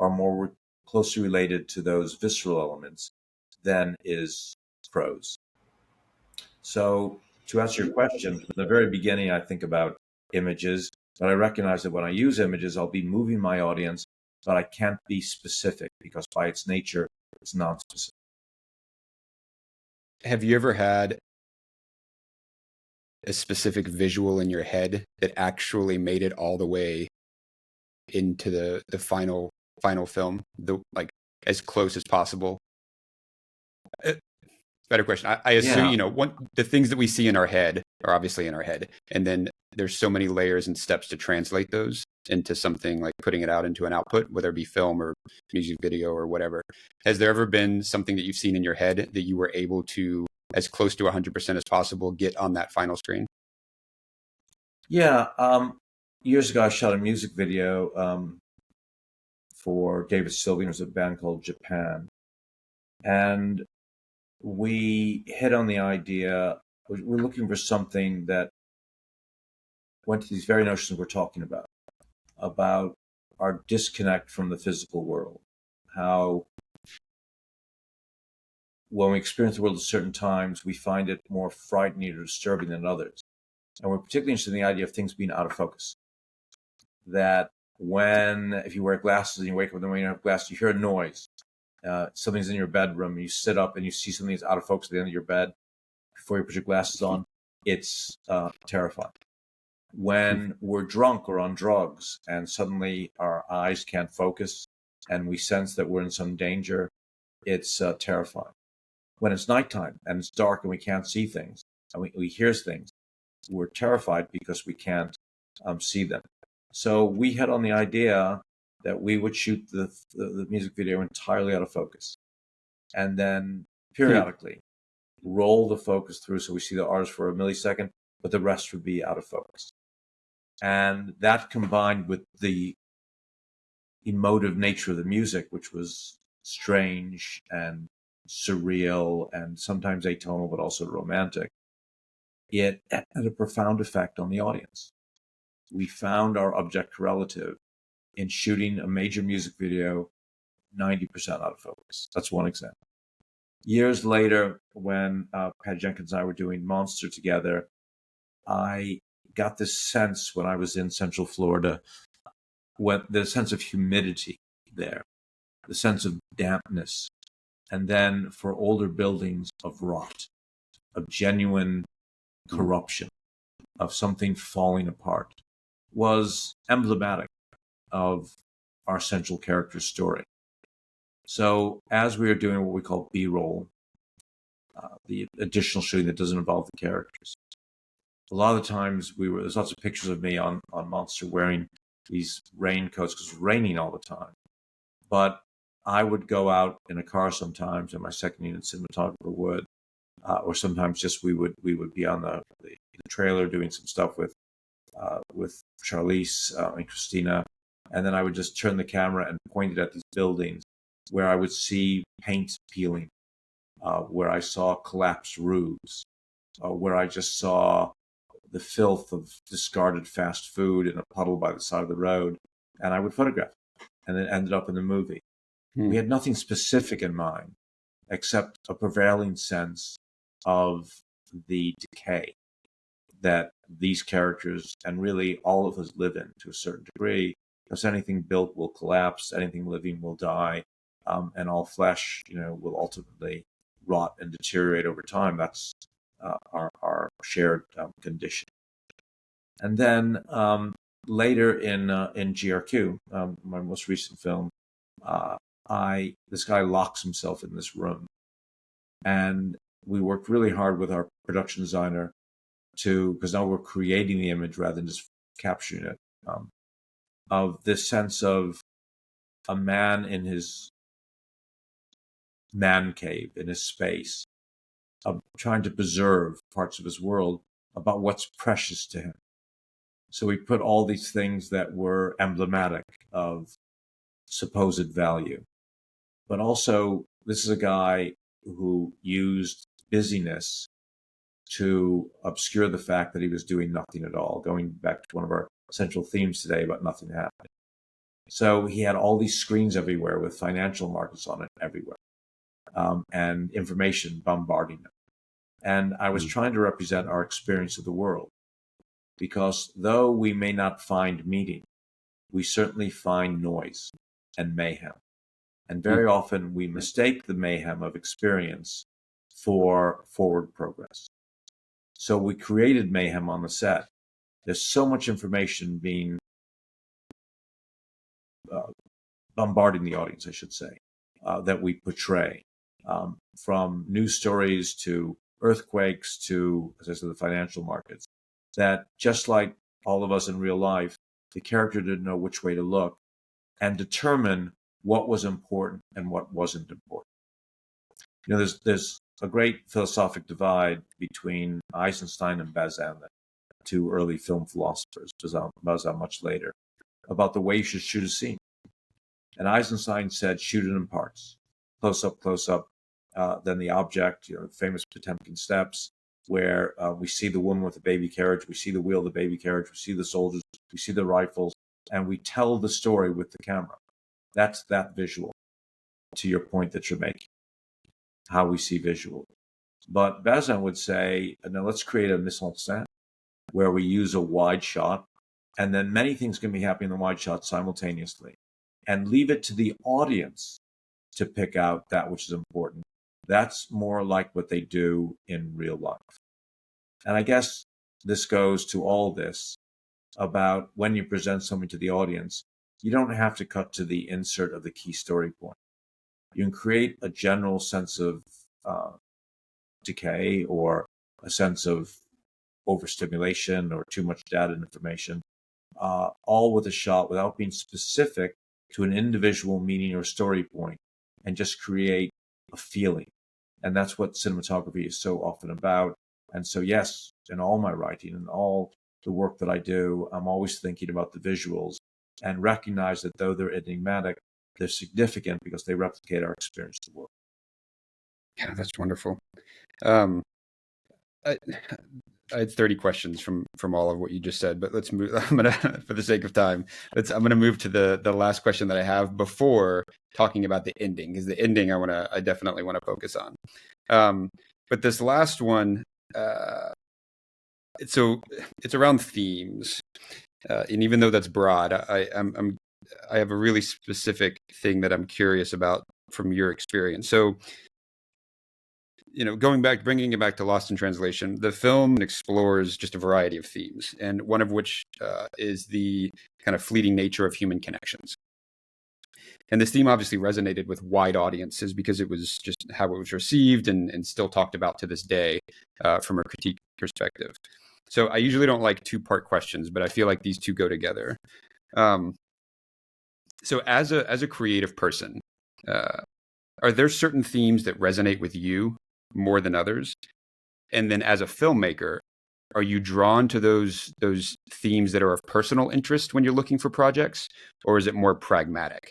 are more closely related to those visceral elements than is prose. So to answer your question, from the very beginning, I think about images, but I recognize that when I use images, I'll be moving my audience, but I can't be specific because by its nature, it's non-specific. Have you ever had a specific visual in your head that actually made it all the way into the final film, like as close as possible? Better question. I assume, the things that we see in our head are obviously in our head. And then there's so many layers and steps to translate those into something, like putting it out into an output, whether it be film or music video or whatever. Has there ever been something that you've seen in your head that you were able to, as close to 100% as possible, get on that final screen? Yeah. Years ago, I shot a music video for David Sylvian. It was a band called Japan. And we hit on the idea, we're looking for something that went to these very notions we're talking about our disconnect from the physical world. How when we experience the world at certain times, we find it more frightening or disturbing than others. And we're particularly interested in the idea of things being out of focus. That if you wear glasses and you wake up in the morning and you have glasses, you hear a noise. Something's in your bedroom, you sit up and you see something that's out of focus at the end of your bed before you put your glasses on. it's terrifying. When we're drunk or on drugs and suddenly our eyes can't focus and we sense that we're in some danger, it's terrifying. When it's nighttime and it's dark and we can't see things and we hear things, we're terrified because we can't see them. So we had on the idea that we would shoot the music video entirely out of focus, and then periodically roll the focus through so we see the artist for a millisecond, but the rest would be out of focus. And that combined with the emotive nature of the music, which was strange and surreal and sometimes atonal, but also romantic, it had a profound effect on the audience. We found our object relative in shooting a major music video 90% out of focus. That's one example. Years later, when Pat Jenkins and I were doing Monster together, I got this sense when I was in Central Florida, the sense of humidity there, the sense of dampness, and then for older buildings of rot, of genuine corruption, of something falling apart, was emblematic of our central character's story. So as we were doing what we call B-roll, the additional shooting that doesn't involve the characters, a lot of the times there's lots of pictures of me on Monster wearing these raincoats because it was raining all the time. But I would go out in a car sometimes, and my second unit cinematographer would, or sometimes just we would be on the trailer doing some stuff with Charlize and Christina, and then I would just turn the camera and point it at these buildings where I would see paint peeling, where I saw collapsed roofs, where I just saw the filth of discarded fast food in a puddle by the side of the road, and I would photograph it, and it ended up in the movie. We had nothing specific in mind, except a prevailing sense of the decay that these characters and really all of us live in to a certain degree, because anything built will collapse, anything living will die, and all flesh, will ultimately rot and deteriorate over time. That's our shared condition. And then later in GRQ, my most recent film, this guy locks himself in this room, and we worked really hard with our production designer because now we're creating the image rather than just capturing it, of this sense of a man in his man cave, in his space, of trying to preserve parts of his world about what's precious to him. So we put all these things that were emblematic of supposed value. But also, this is a guy who used busyness to obscure the fact that he was doing nothing at all, going back to one of our central themes today about nothing happening. So he had all these screens everywhere with financial markets on it everywhere, and information bombarding him. And I was trying to represent our experience of the world, because though we may not find meaning, we certainly find noise and mayhem. And very often we mistake the mayhem of experience for forward progress. So we created mayhem on the set. There's so much information being bombarding the audience, I should say, that we portray, from news stories to earthquakes to, as I said, the financial markets, that just like all of us in real life, the character didn't know which way to look and determine what was important and what wasn't important. There's a great philosophic divide between Eisenstein and Bazin, two early film philosophers, Bazin much later, about the way you should shoot a scene. And Eisenstein said, shoot it in parts, close up, then the object, famous Potemkin steps, where we see the woman with the baby carriage, we see the wheel of the baby carriage, we see the soldiers, we see the rifles, and we tell the story with the camera. That's that visual, to your point that you're making, how we see visual. But Bazin would say, now let's create a mise en scène where we use a wide shot, and then many things can be happening in the wide shot simultaneously, and leave it to the audience to pick out that which is important. That's more like what they do in real life. And I guess this goes to all this about when you present something to the audience, you don't have to cut to the insert of the key story point. You can create a general sense of decay or a sense of overstimulation or too much data and information, all with a shot without being specific to an individual meaning or story point, and just create a feeling. And that's what cinematography is so often about. And so, yes, in all my writing and all the work that I do, I'm always thinking about the visuals and recognize that though they're enigmatic, they're significant because they replicate our experience of the world. Yeah, that's wonderful. I, I had 30 questions from all of what you just said, but let's move. I'm gonna, for the sake of time, I'm gonna move to the last question that I have before talking about the ending, because the ending I definitely want to focus on. But this last one, so it's around themes, and even though that's broad, I have a really specific thing that I'm curious about from your experience. So, bringing it back to Lost in Translation, the film explores just a variety of themes, and one of which is the kind of fleeting nature of human connections. And this theme obviously resonated with wide audiences because it was just how it was received and still talked about to this day from a critique perspective. So I usually don't like two-part questions, but I feel like these two go together. So as a creative person, are there certain themes that resonate with you more than others? And then as a filmmaker, are you drawn to those themes that are of personal interest when you're looking for projects, or is it more pragmatic?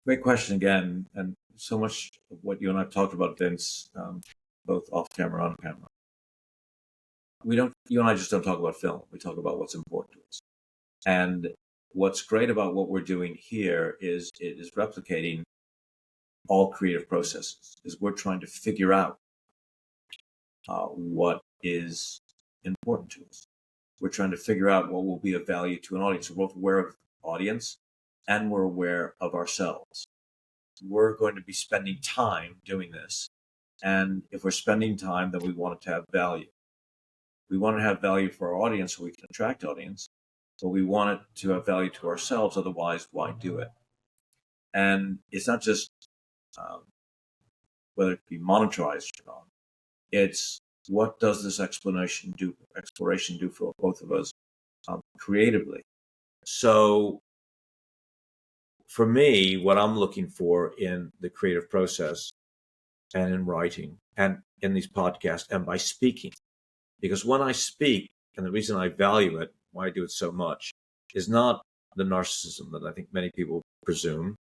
Great question again, and so much of what you and I have talked about, Vince, both off camera and on camera. You and I just don't talk about film. We talk about what's important to us. And what's great about what we're doing here is it is replicating all creative processes. Is we're trying to figure out what is important to us. We're trying to figure out what will be of value to an audience. We're both aware of audience and we're aware of ourselves. We're going to be spending time doing this. And if we're spending time, then we want it to have value. We want to have value for our audience so we can attract audience, but we want it to have value to ourselves. Otherwise, why do it? And it's not just whether it be monetized or not. It's what does this exploration do for both of us creatively? So for me, what I'm looking for in the creative process and in writing and in these podcasts and by speaking, because when I speak, and the reason I value it, why I do it so much, is not the narcissism that I think many people presume,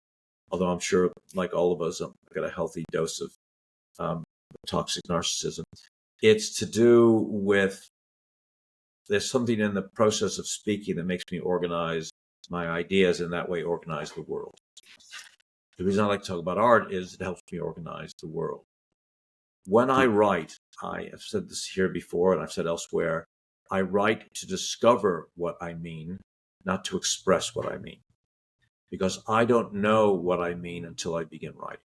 although I'm sure, like all of us, I've got a healthy dose of toxic narcissism. It's to do with, there's something in the process of speaking that makes me organize my ideas and that way organize the world. The reason I like to talk about art is it helps me organize the world. When I write, I have said this here before and I've said elsewhere, I write to discover what I mean, not to express what I mean. Because I don't know what I mean until I begin writing.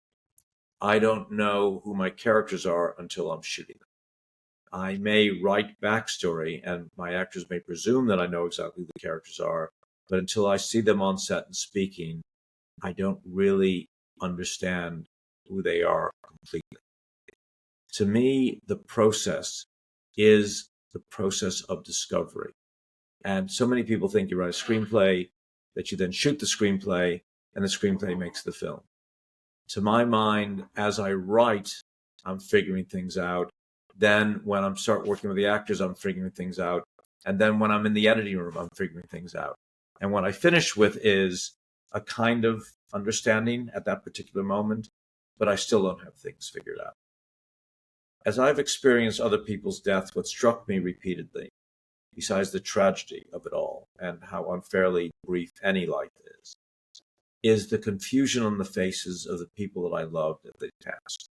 I don't know who my characters are until I'm shooting them. I may write backstory and my actors may presume that I know exactly who the characters are, but until I see them on set and speaking, I don't really understand who they are completely. To me, the process is the process of discovery. And so many people think you write a screenplay, that you then shoot the screenplay, and the screenplay makes the film. To my mind, as I write, I'm figuring things out. Then when I start working with the actors, I'm figuring things out. And then when I'm in the editing room, I'm figuring things out. And what I finish with is a kind of understanding at that particular moment, but I still don't have things figured out. As I've experienced other people's death, what struck me repeatedly, besides the tragedy of it all and how unfairly brief any life is the confusion on the faces of the people that I loved as they passed.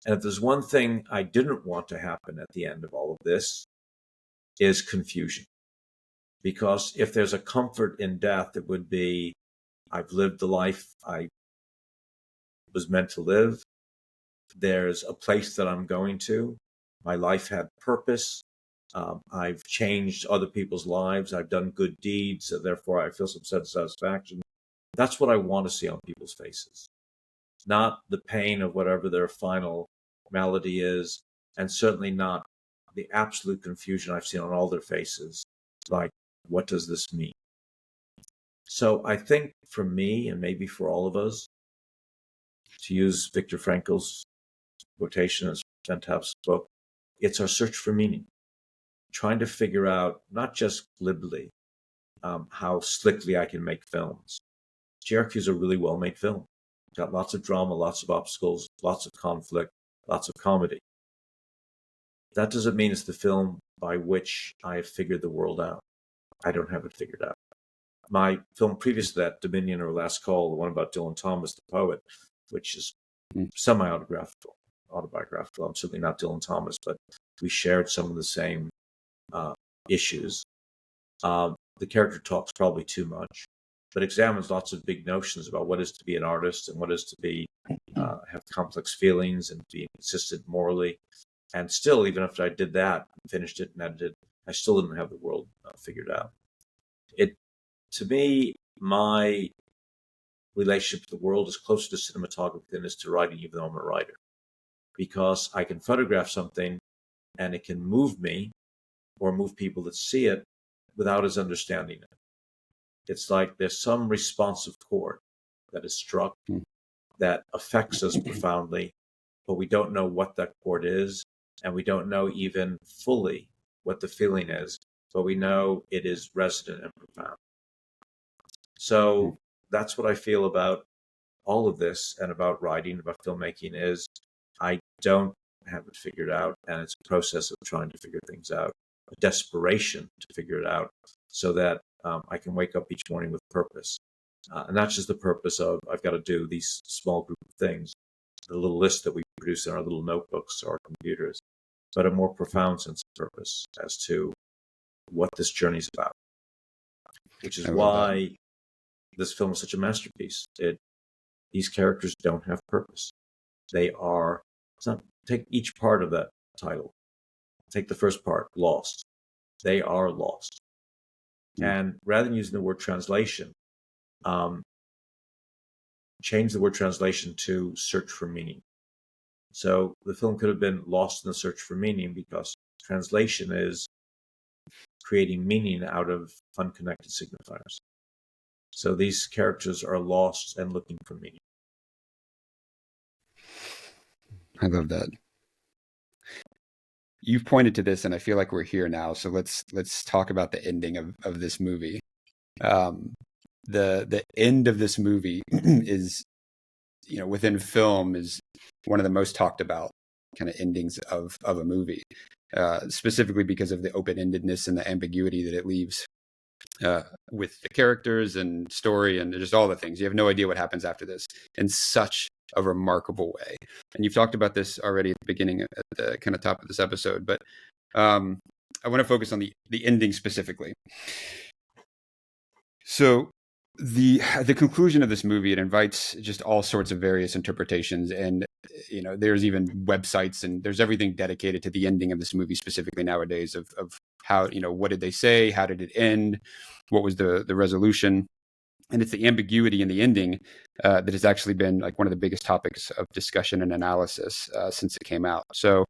And if there's one thing I didn't want to happen at the end of all of this, is confusion. Because if there's a comfort in death, it would be, I've lived the life I was meant to live. there's a place that I'm going to. My life had purpose. I've changed other people's lives. I've done good deeds. So therefore, I feel some sense of satisfaction. That's what I want to see on people's faces, not the pain of whatever their final malady is, and certainly not the absolute confusion I've seen on all their faces. Like, what does this mean? So I think for me, and maybe for all of us, to use Viktor Frankl's quotation as Van Tapp's book, it's our search for meaning, trying to figure out, not just glibly, how slickly I can make films. GRQ is a really well-made film. It's got lots of drama, lots of obstacles, lots of conflict, lots of comedy. That doesn't mean it's the film by which I have figured the world out. I don't have it figured out. My film previous to that, Dominion or Last Call, the one about Dylan Thomas, the poet, which is semi-autobiographical. I'm certainly not Dylan Thomas, but we shared some of the same issues. The character talks probably too much, but examines lots of big notions about what is to be an artist and what is to be have complex feelings and be consistent morally. And still, even after I did that, finished it and edited, I still didn't have the world figured out. To me, my relationship to the world is closer to cinematography than it is to writing, even though I'm a writer, because I can photograph something and it can move me or move people that see it without us understanding it. It's like there's some responsive chord that is struck that affects us profoundly, but we don't know what that chord is, and we don't know even fully what the feeling is, but we know it is resonant and profound. So that's what I feel about all of this and about writing, about filmmaking, is I don't have it figured out, and it's a process of trying to figure things out, a desperation to figure it out so that I can wake up each morning with purpose. And not just the purpose of I've got to do these small group of things, the little list that we produce in our little notebooks or our computers, but a more profound sense of purpose as to what this journey is about, which is why this film is such a masterpiece. These characters don't have purpose. They are, take each part of that title. Take the first part, lost. They are lost. And rather than using the word translation, change the word translation to search for meaning. So the film could have been lost in the search for meaning, because translation is creating meaning out of unconnected signifiers. So these characters are lost and looking for meaning. I love that. You've pointed to this, and I feel like we're here now. So let's talk about the ending of this movie. The end of this movie is, within film, is one of the most talked about kind of endings of a movie, specifically because of the open-endedness and the ambiguity that it leaves with the characters and story and just all the things. You have no idea what happens after this in such a remarkable way. And you've talked about this already at the beginning, at the kind of top of this episode, but I want to focus on the ending specifically. So the conclusion of this movie, it invites just all sorts of various interpretations, and there's even websites and there's everything dedicated to the ending of this movie specifically nowadays of how, what did they say, how did it end, what was the resolution. And it's the ambiguity in the ending that has actually been like one of the biggest topics of discussion and analysis since it came out. So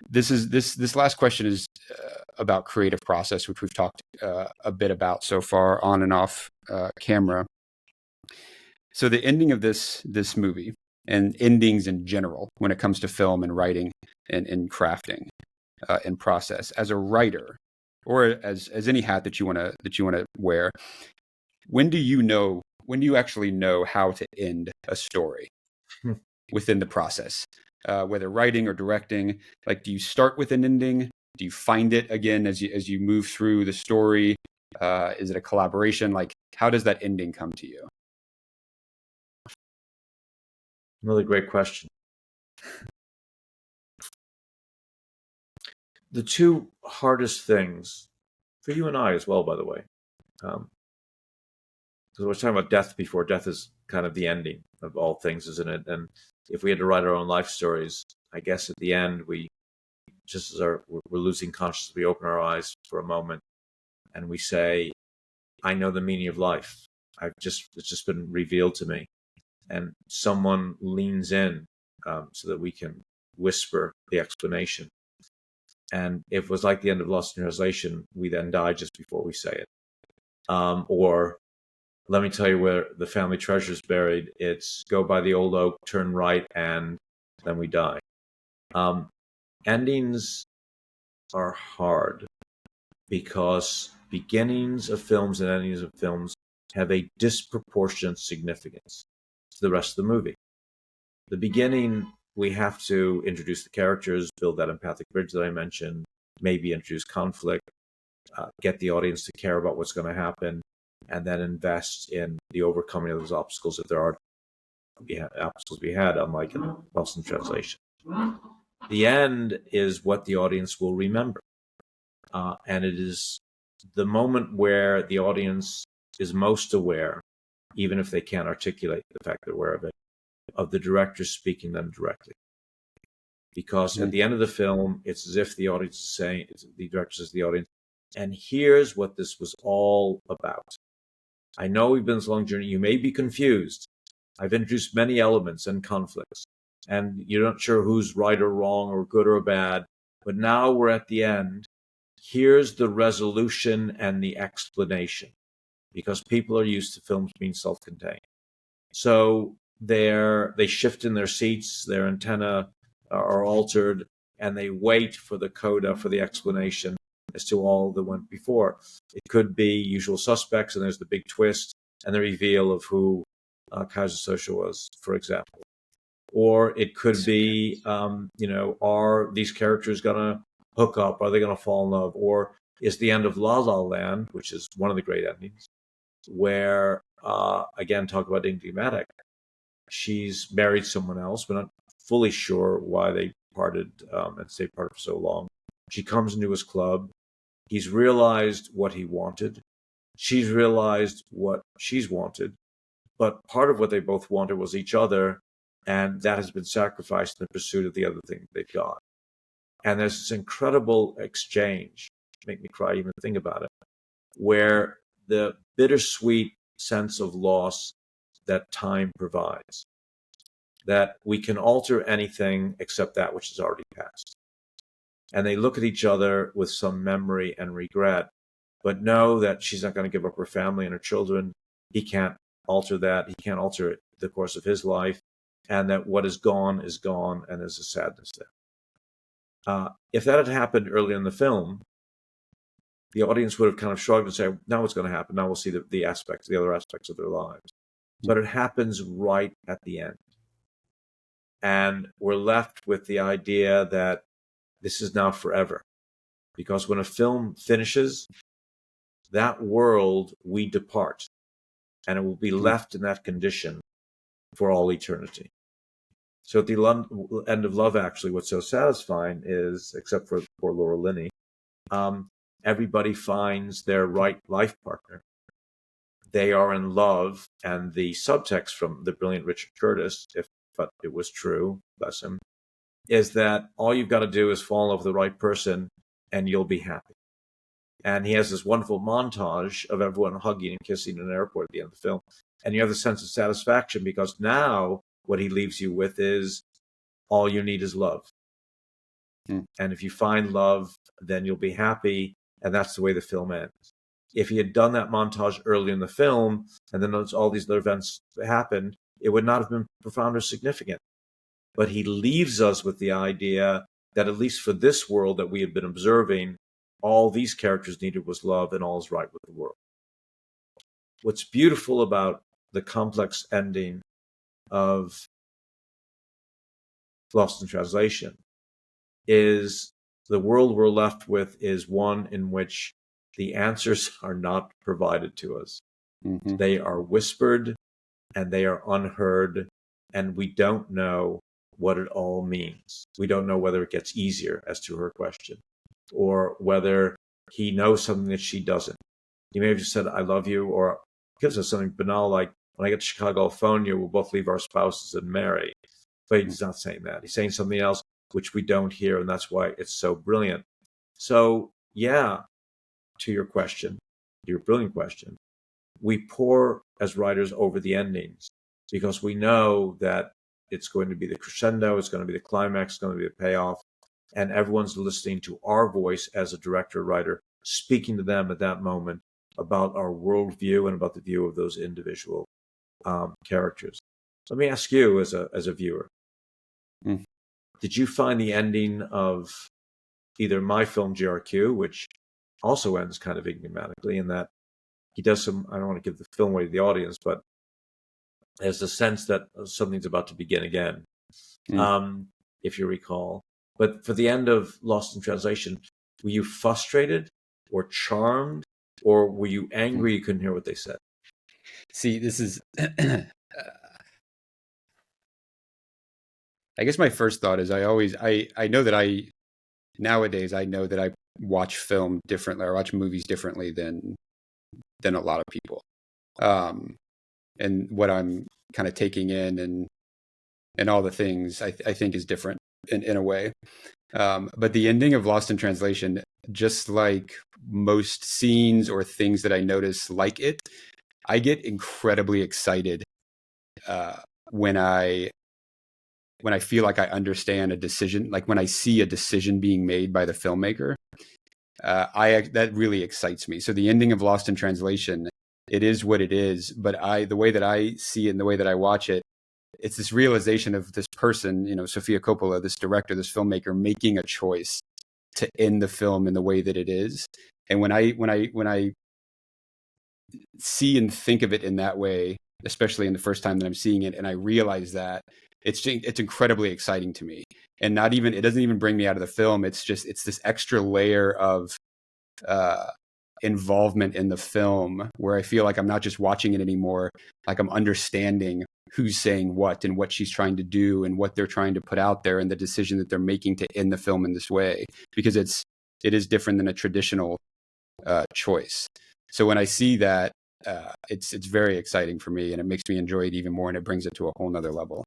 this last question is about creative process, which we've talked a bit about so far on and off camera. So the ending of this movie, and endings in general when it comes to film and writing and crafting and process, as a writer, or as any hat that you want to wear, when do you actually know how to end a story within the process, whether writing or directing? Like, do you start with an ending? Do you find it again as you move through the story? Is it a collaboration? Like, how does that ending come to you? Another great question. The two hardest things, for you and I as well, by the way, because we're talking about death before. Death is kind of the ending of all things, isn't it? And if we had to write our own life stories, I guess at the end, we just as we're losing consciousness, we open our eyes for a moment and we say, I know the meaning of life. It's just been revealed to me. And someone leans in so that we can whisper the explanation. And if it was like the end of Lost in Translation, we then die just before we say it. Or let me tell you where the family treasure is buried. It's go by the old oak, turn right, and then we die. Endings are hard because beginnings of films and endings of films have a disproportionate significance to the rest of the movie. The beginning, we have to introduce the characters, build that empathic bridge that I mentioned, maybe introduce conflict, get the audience to care about what's going to happen, and then invest in the overcoming of those obstacles if there are obstacles we had, unlike in Lost in Translation. The end is what the audience will remember. And it is the moment where the audience is most aware, even if they can't articulate the fact they're aware of it, of the director speaking them directly. Because at the end of the film, it's as if the audience is saying, the director says to the audience, and here's what this was all about. I know we've been this long journey. You may be confused. I've introduced many elements and conflicts, and you're not sure who's right or wrong or good or bad. But now we're at the end. Here's the resolution and the explanation, because people are used to films being self-contained. So they shift in their seats, their antenna are altered, and they wait for the coda, for the explanation as to all that went before. It could be Usual Suspects, and there's the big twist and the reveal of who Kaiser Soze was, for example. Or it could be, are these characters going to hook up? Are they going to fall in love? Or is the end of La La Land, which is one of the great endings, where, again, talk about enigmatic. She's married someone else. We're not fully sure why they parted and stayed apart for so long. She comes into his club. He's realized what he wanted. She's realized what she's wanted. But part of what they both wanted was each other, and that has been sacrificed in the pursuit of the other thing they've got. And there's this incredible exchange, make me cry even think about it, where the bittersweet sense of loss that time provides, that we can alter anything except that which is already passed. And they look at each other with some memory and regret, but know that she's not going to give up her family and her children. He can't alter that. He can't alter the course of his life, and that what is gone, and there's a sadness there. If that had happened early in the film, the audience would have kind of shrugged and said, now what's going to happen? Now we'll see the other aspects of their lives. But it happens right at the end. And we're left with the idea that this is now forever. Because when a film finishes, that world, we depart. And it will be left in that condition for all eternity. So at the end of Love, actually, what's so satisfying is, except for poor Laura Linney, everybody finds their right life partner. They are in love, and the subtext from the brilliant Richard Curtis, but it was true, bless him, is that all you've got to do is fall in love with the right person, and you'll be happy. And he has this wonderful montage of everyone hugging and kissing in an airport at the end of the film. And you have the sense of satisfaction because now what he leaves you with is all you need is love. And if you find love, then you'll be happy. And that's the way the film ends. If he had done that montage early in the film, and then all these other events happened, it would not have been profound or significant. But he leaves us with the idea that at least for this world that we have been observing, all these characters needed was love, and all is right with the world. What's beautiful about the complex ending of Lost in Translation is the world we're left with is one in which the answers are not provided to us. Mm-hmm. They are whispered and they are unheard, and we don't know what it all means. We don't know whether it gets easier, as to her question, or whether he knows something that she doesn't. He may have just said, I love you, or could say something banal like, when I get to Chicago, I'll phone you, we'll both leave our spouses and marry. But he's not saying that. He's saying something else which we don't hear, and that's why it's so brilliant. So, yeah, to your question, your brilliant question, we pour as writers over the endings because we know that it's going to be the crescendo, it's going to be the climax, it's going to be the payoff, and everyone's listening to our voice as a director, writer, speaking to them at that moment about our worldview and about the view of those individual characters. Let me ask you, as a viewer, did you find the ending of either my film GRQ, which also ends kind of enigmatically in that he does some, I don't want to give the film away to the audience, but there's a sense that something's about to begin again, if you recall. But for the end of Lost in Translation, were you frustrated or charmed, or were you angry you couldn't hear what they said? See, this is, I guess my first thought is I know that nowadays I know that I watch film differently, or watch movies differently than a lot of people. And what I'm kind of taking in and all the things I think is different in a way. But the ending of Lost in Translation, just like most scenes or things that I notice like it, I get incredibly excited when I feel like I understand a decision, like when I see a decision being made by the filmmaker. That really excites me. So the ending of Lost in Translation, it is what it is, but the way that I see it and the way that I watch it, it's this realization of this person, Sofia Coppola, this director, this filmmaker, making a choice to end the film in the way that it is. And when I see and think of it in that way, especially in the first time that I'm seeing it, and I realize that, it's incredibly exciting to me. And it doesn't even bring me out of the film. It's this extra layer of involvement in the film where I feel like I'm not just watching it anymore, like I'm understanding who's saying what and what she's trying to do and what they're trying to put out there and the decision that they're making to end the film in this way, because it is different than a traditional choice. So when I see that, it's very exciting for me, and it makes me enjoy it even more, and it brings it to a whole nother level.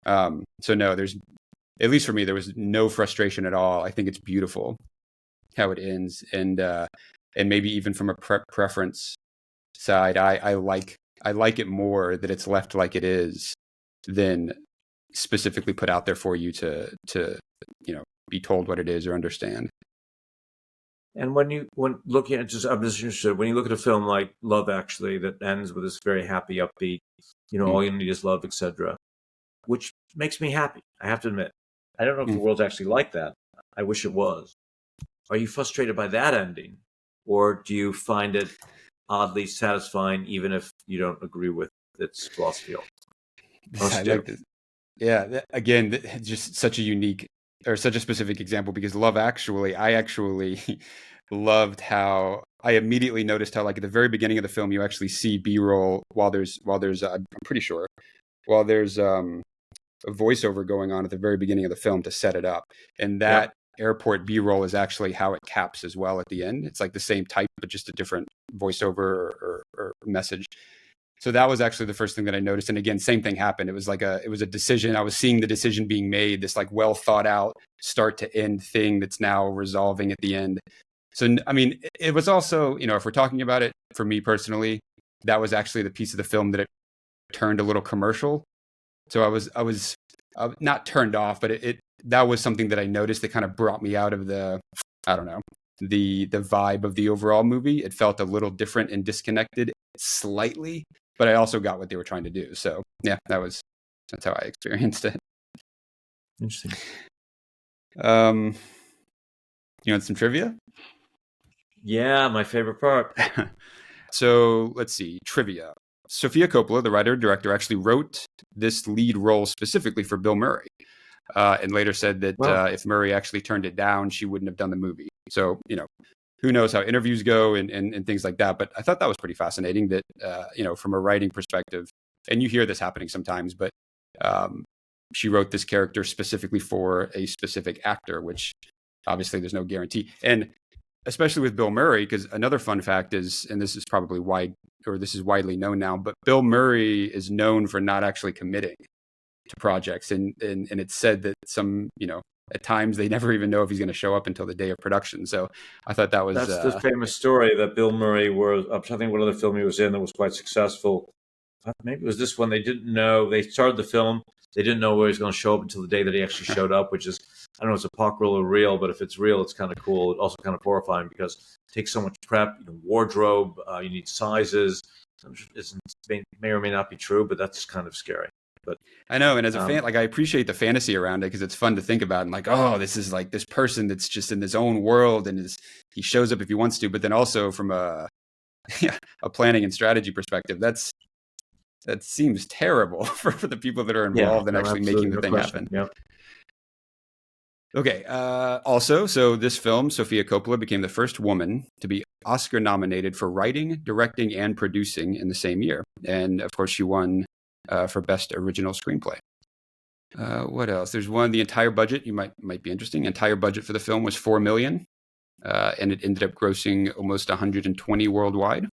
So no, at least for me, there was no frustration at all. I think it's beautiful how it ends, and maybe even from a preference side, I like it more that it's left like it is than specifically put out there for you to be told what it is or understand. And when looking at I'm just interested, when you look at a film like Love Actually that ends with this very happy, upbeat, all you need is love, etc., which makes me happy, I have to admit. I don't know if the world's actually like that. I wish it was. Are you frustrated by that ending, or do you find it oddly satisfying, even if you don't agree with its philosophy? I like this. Yeah, again, just such a unique or such a specific example, because Love Actually, I actually loved how I immediately noticed how, like, at the very beginning of the film, you actually see B-roll while there's I'm pretty sure while there's a voiceover going on at the very beginning of the film to set it up, and that airport B-roll is actually how it caps as well at the end. It's like the same type, but just a different voiceover or message. So that was actually the first thing that I noticed. And again, same thing happened. It was a decision. I was seeing the decision being made, this like well thought out start to end thing that's now resolving at the end. So, I mean, it was also, if we're talking about it, for me personally, that was actually the piece of the film that it turned a little commercial. So I was not turned off, but that was something that I noticed that kind of brought me out of the vibe of the overall movie. It felt a little different and disconnected slightly, but I also got what they were trying to do. So yeah, that's how I experienced it. Interesting. You want some trivia? Yeah, my favorite part. So let's see, trivia. Sofia Coppola, the writer and director, actually wrote this lead role specifically for Bill Murray, and later said that if Murray actually turned it down, she wouldn't have done the movie. So, who knows how interviews go and things like that. But I thought that was pretty fascinating that, from a writing perspective, and you hear this happening sometimes, but she wrote this character specifically for a specific actor, which obviously there's no guarantee. And especially with Bill Murray, because another fun fact is, and this is probably this is widely known now, but Bill Murray is known for not actually committing to projects, and it's said that some, at times they never even know if he's going to show up until the day of production. So I thought that's the famous story that Bill Murray was. I'm trying to think what other film he was in that was quite successful. Maybe it was this one. They didn't know. They started the film. They didn't know where he was going to show up until the day that he actually showed up, which is, I don't know if it's apocryphal or real, but if it's real, it's kind of cool. It's also kind of horrifying because it takes so much prep, wardrobe, you need sizes. It may or may not be true, but that's kind of scary. But I know, and as a fan, I appreciate the fantasy around it because it's fun to think about, and this is like this person that's just in his own world, and he shows up if he wants to. But then also from a planning and strategy perspective, that seems terrible for the people that are involved in actually making the thing happen. Yeah. Okay. Also, so this film, Sofia Coppola became the first woman to be Oscar nominated for writing, directing, and producing in the same year, and of course, she won for Best Original Screenplay. What else? There's one. The entire budget, you might be interesting. Entire budget for the film was $4 million, and it ended up grossing almost 120 worldwide.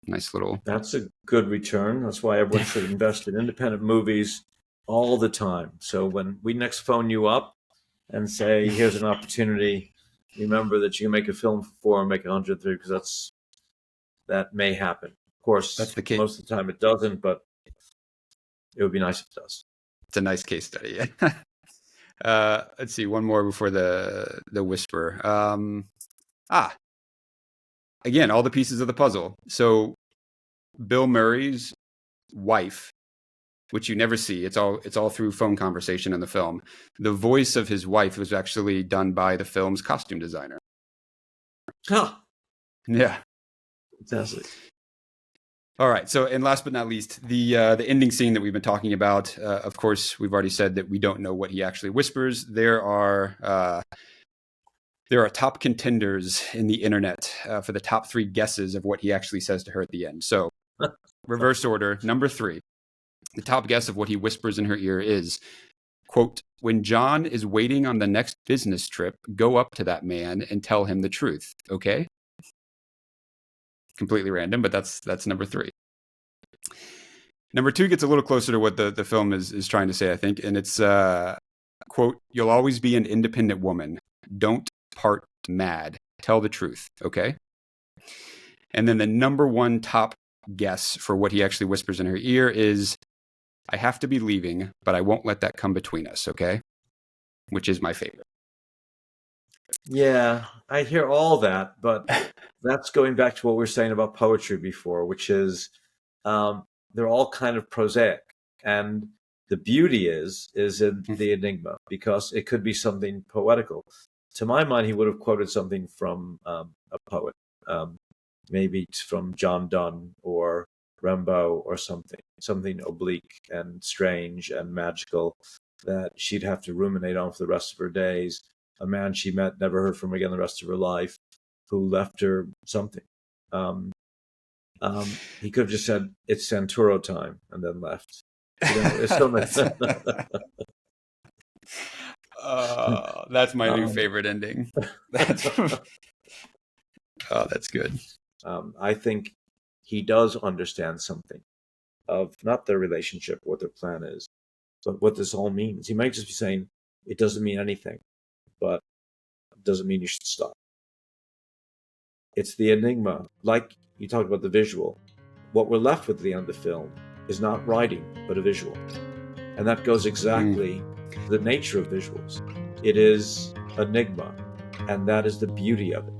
Nice little. That's a good return. That's why everyone should invest in independent movies all the time. So when we next phone you up and say, "Here's an opportunity," remember that you can make a film for 4 and make 103 because that may happen. Of course, that's the case. Most of the time it doesn't, but it would be nice if it does. It's a nice case study. Let's see, one more before the whisper. Again, all the pieces of the puzzle. So Bill Murray's wife, which you never see, it's all through phone conversation in the film. The voice of his wife was actually done by the film's costume designer. Huh. Yeah. Fantastic. All right. So, and last but not least, the ending scene that we've been talking about. Of course, we've already said that we don't know what he actually whispers. There are top contenders in the internet for the top 3 guesses of what he actually says to her at the end. So, reverse order. Number 3, the top guess of what he whispers in her ear is, quote, "When John is waiting on the next business trip, go up to that man and tell him the truth. Okay?" Completely random, but that's number 3. Number 2 gets a little closer to what the film is trying to say, I think, and it's quote, "You'll always be an independent woman. Don't part mad. Tell the truth, okay?" And then the number 1 top guess for what he actually whispers in her ear is, "I have to be leaving, but I won't let that come between us, okay?" Which is my favorite. Yeah, I hear all that, but that's going back to what we were saying about poetry before, which is they're all kind of prosaic. And the beauty is in the enigma, because it could be something poetical. To my mind, he would have quoted something from a poet, maybe from John Donne or Rimbaud or something oblique and strange and magical that she'd have to ruminate on for the rest of her days. A man she met, never heard from again the rest of her life, who left her something. He could have just said, "It's Santoro time," and then left. It's so nice. That's my new favorite ending. That's good. I think he does understand something of not their relationship, what their plan is, but what this all means. He might just be saying, "It doesn't mean anything, but it doesn't mean you should stop." It's the enigma. Like you talked about the visual. What we're left with at the end of the film is not writing, but a visual. And that goes exactly to the nature of visuals. It is enigma, and that is the beauty of it.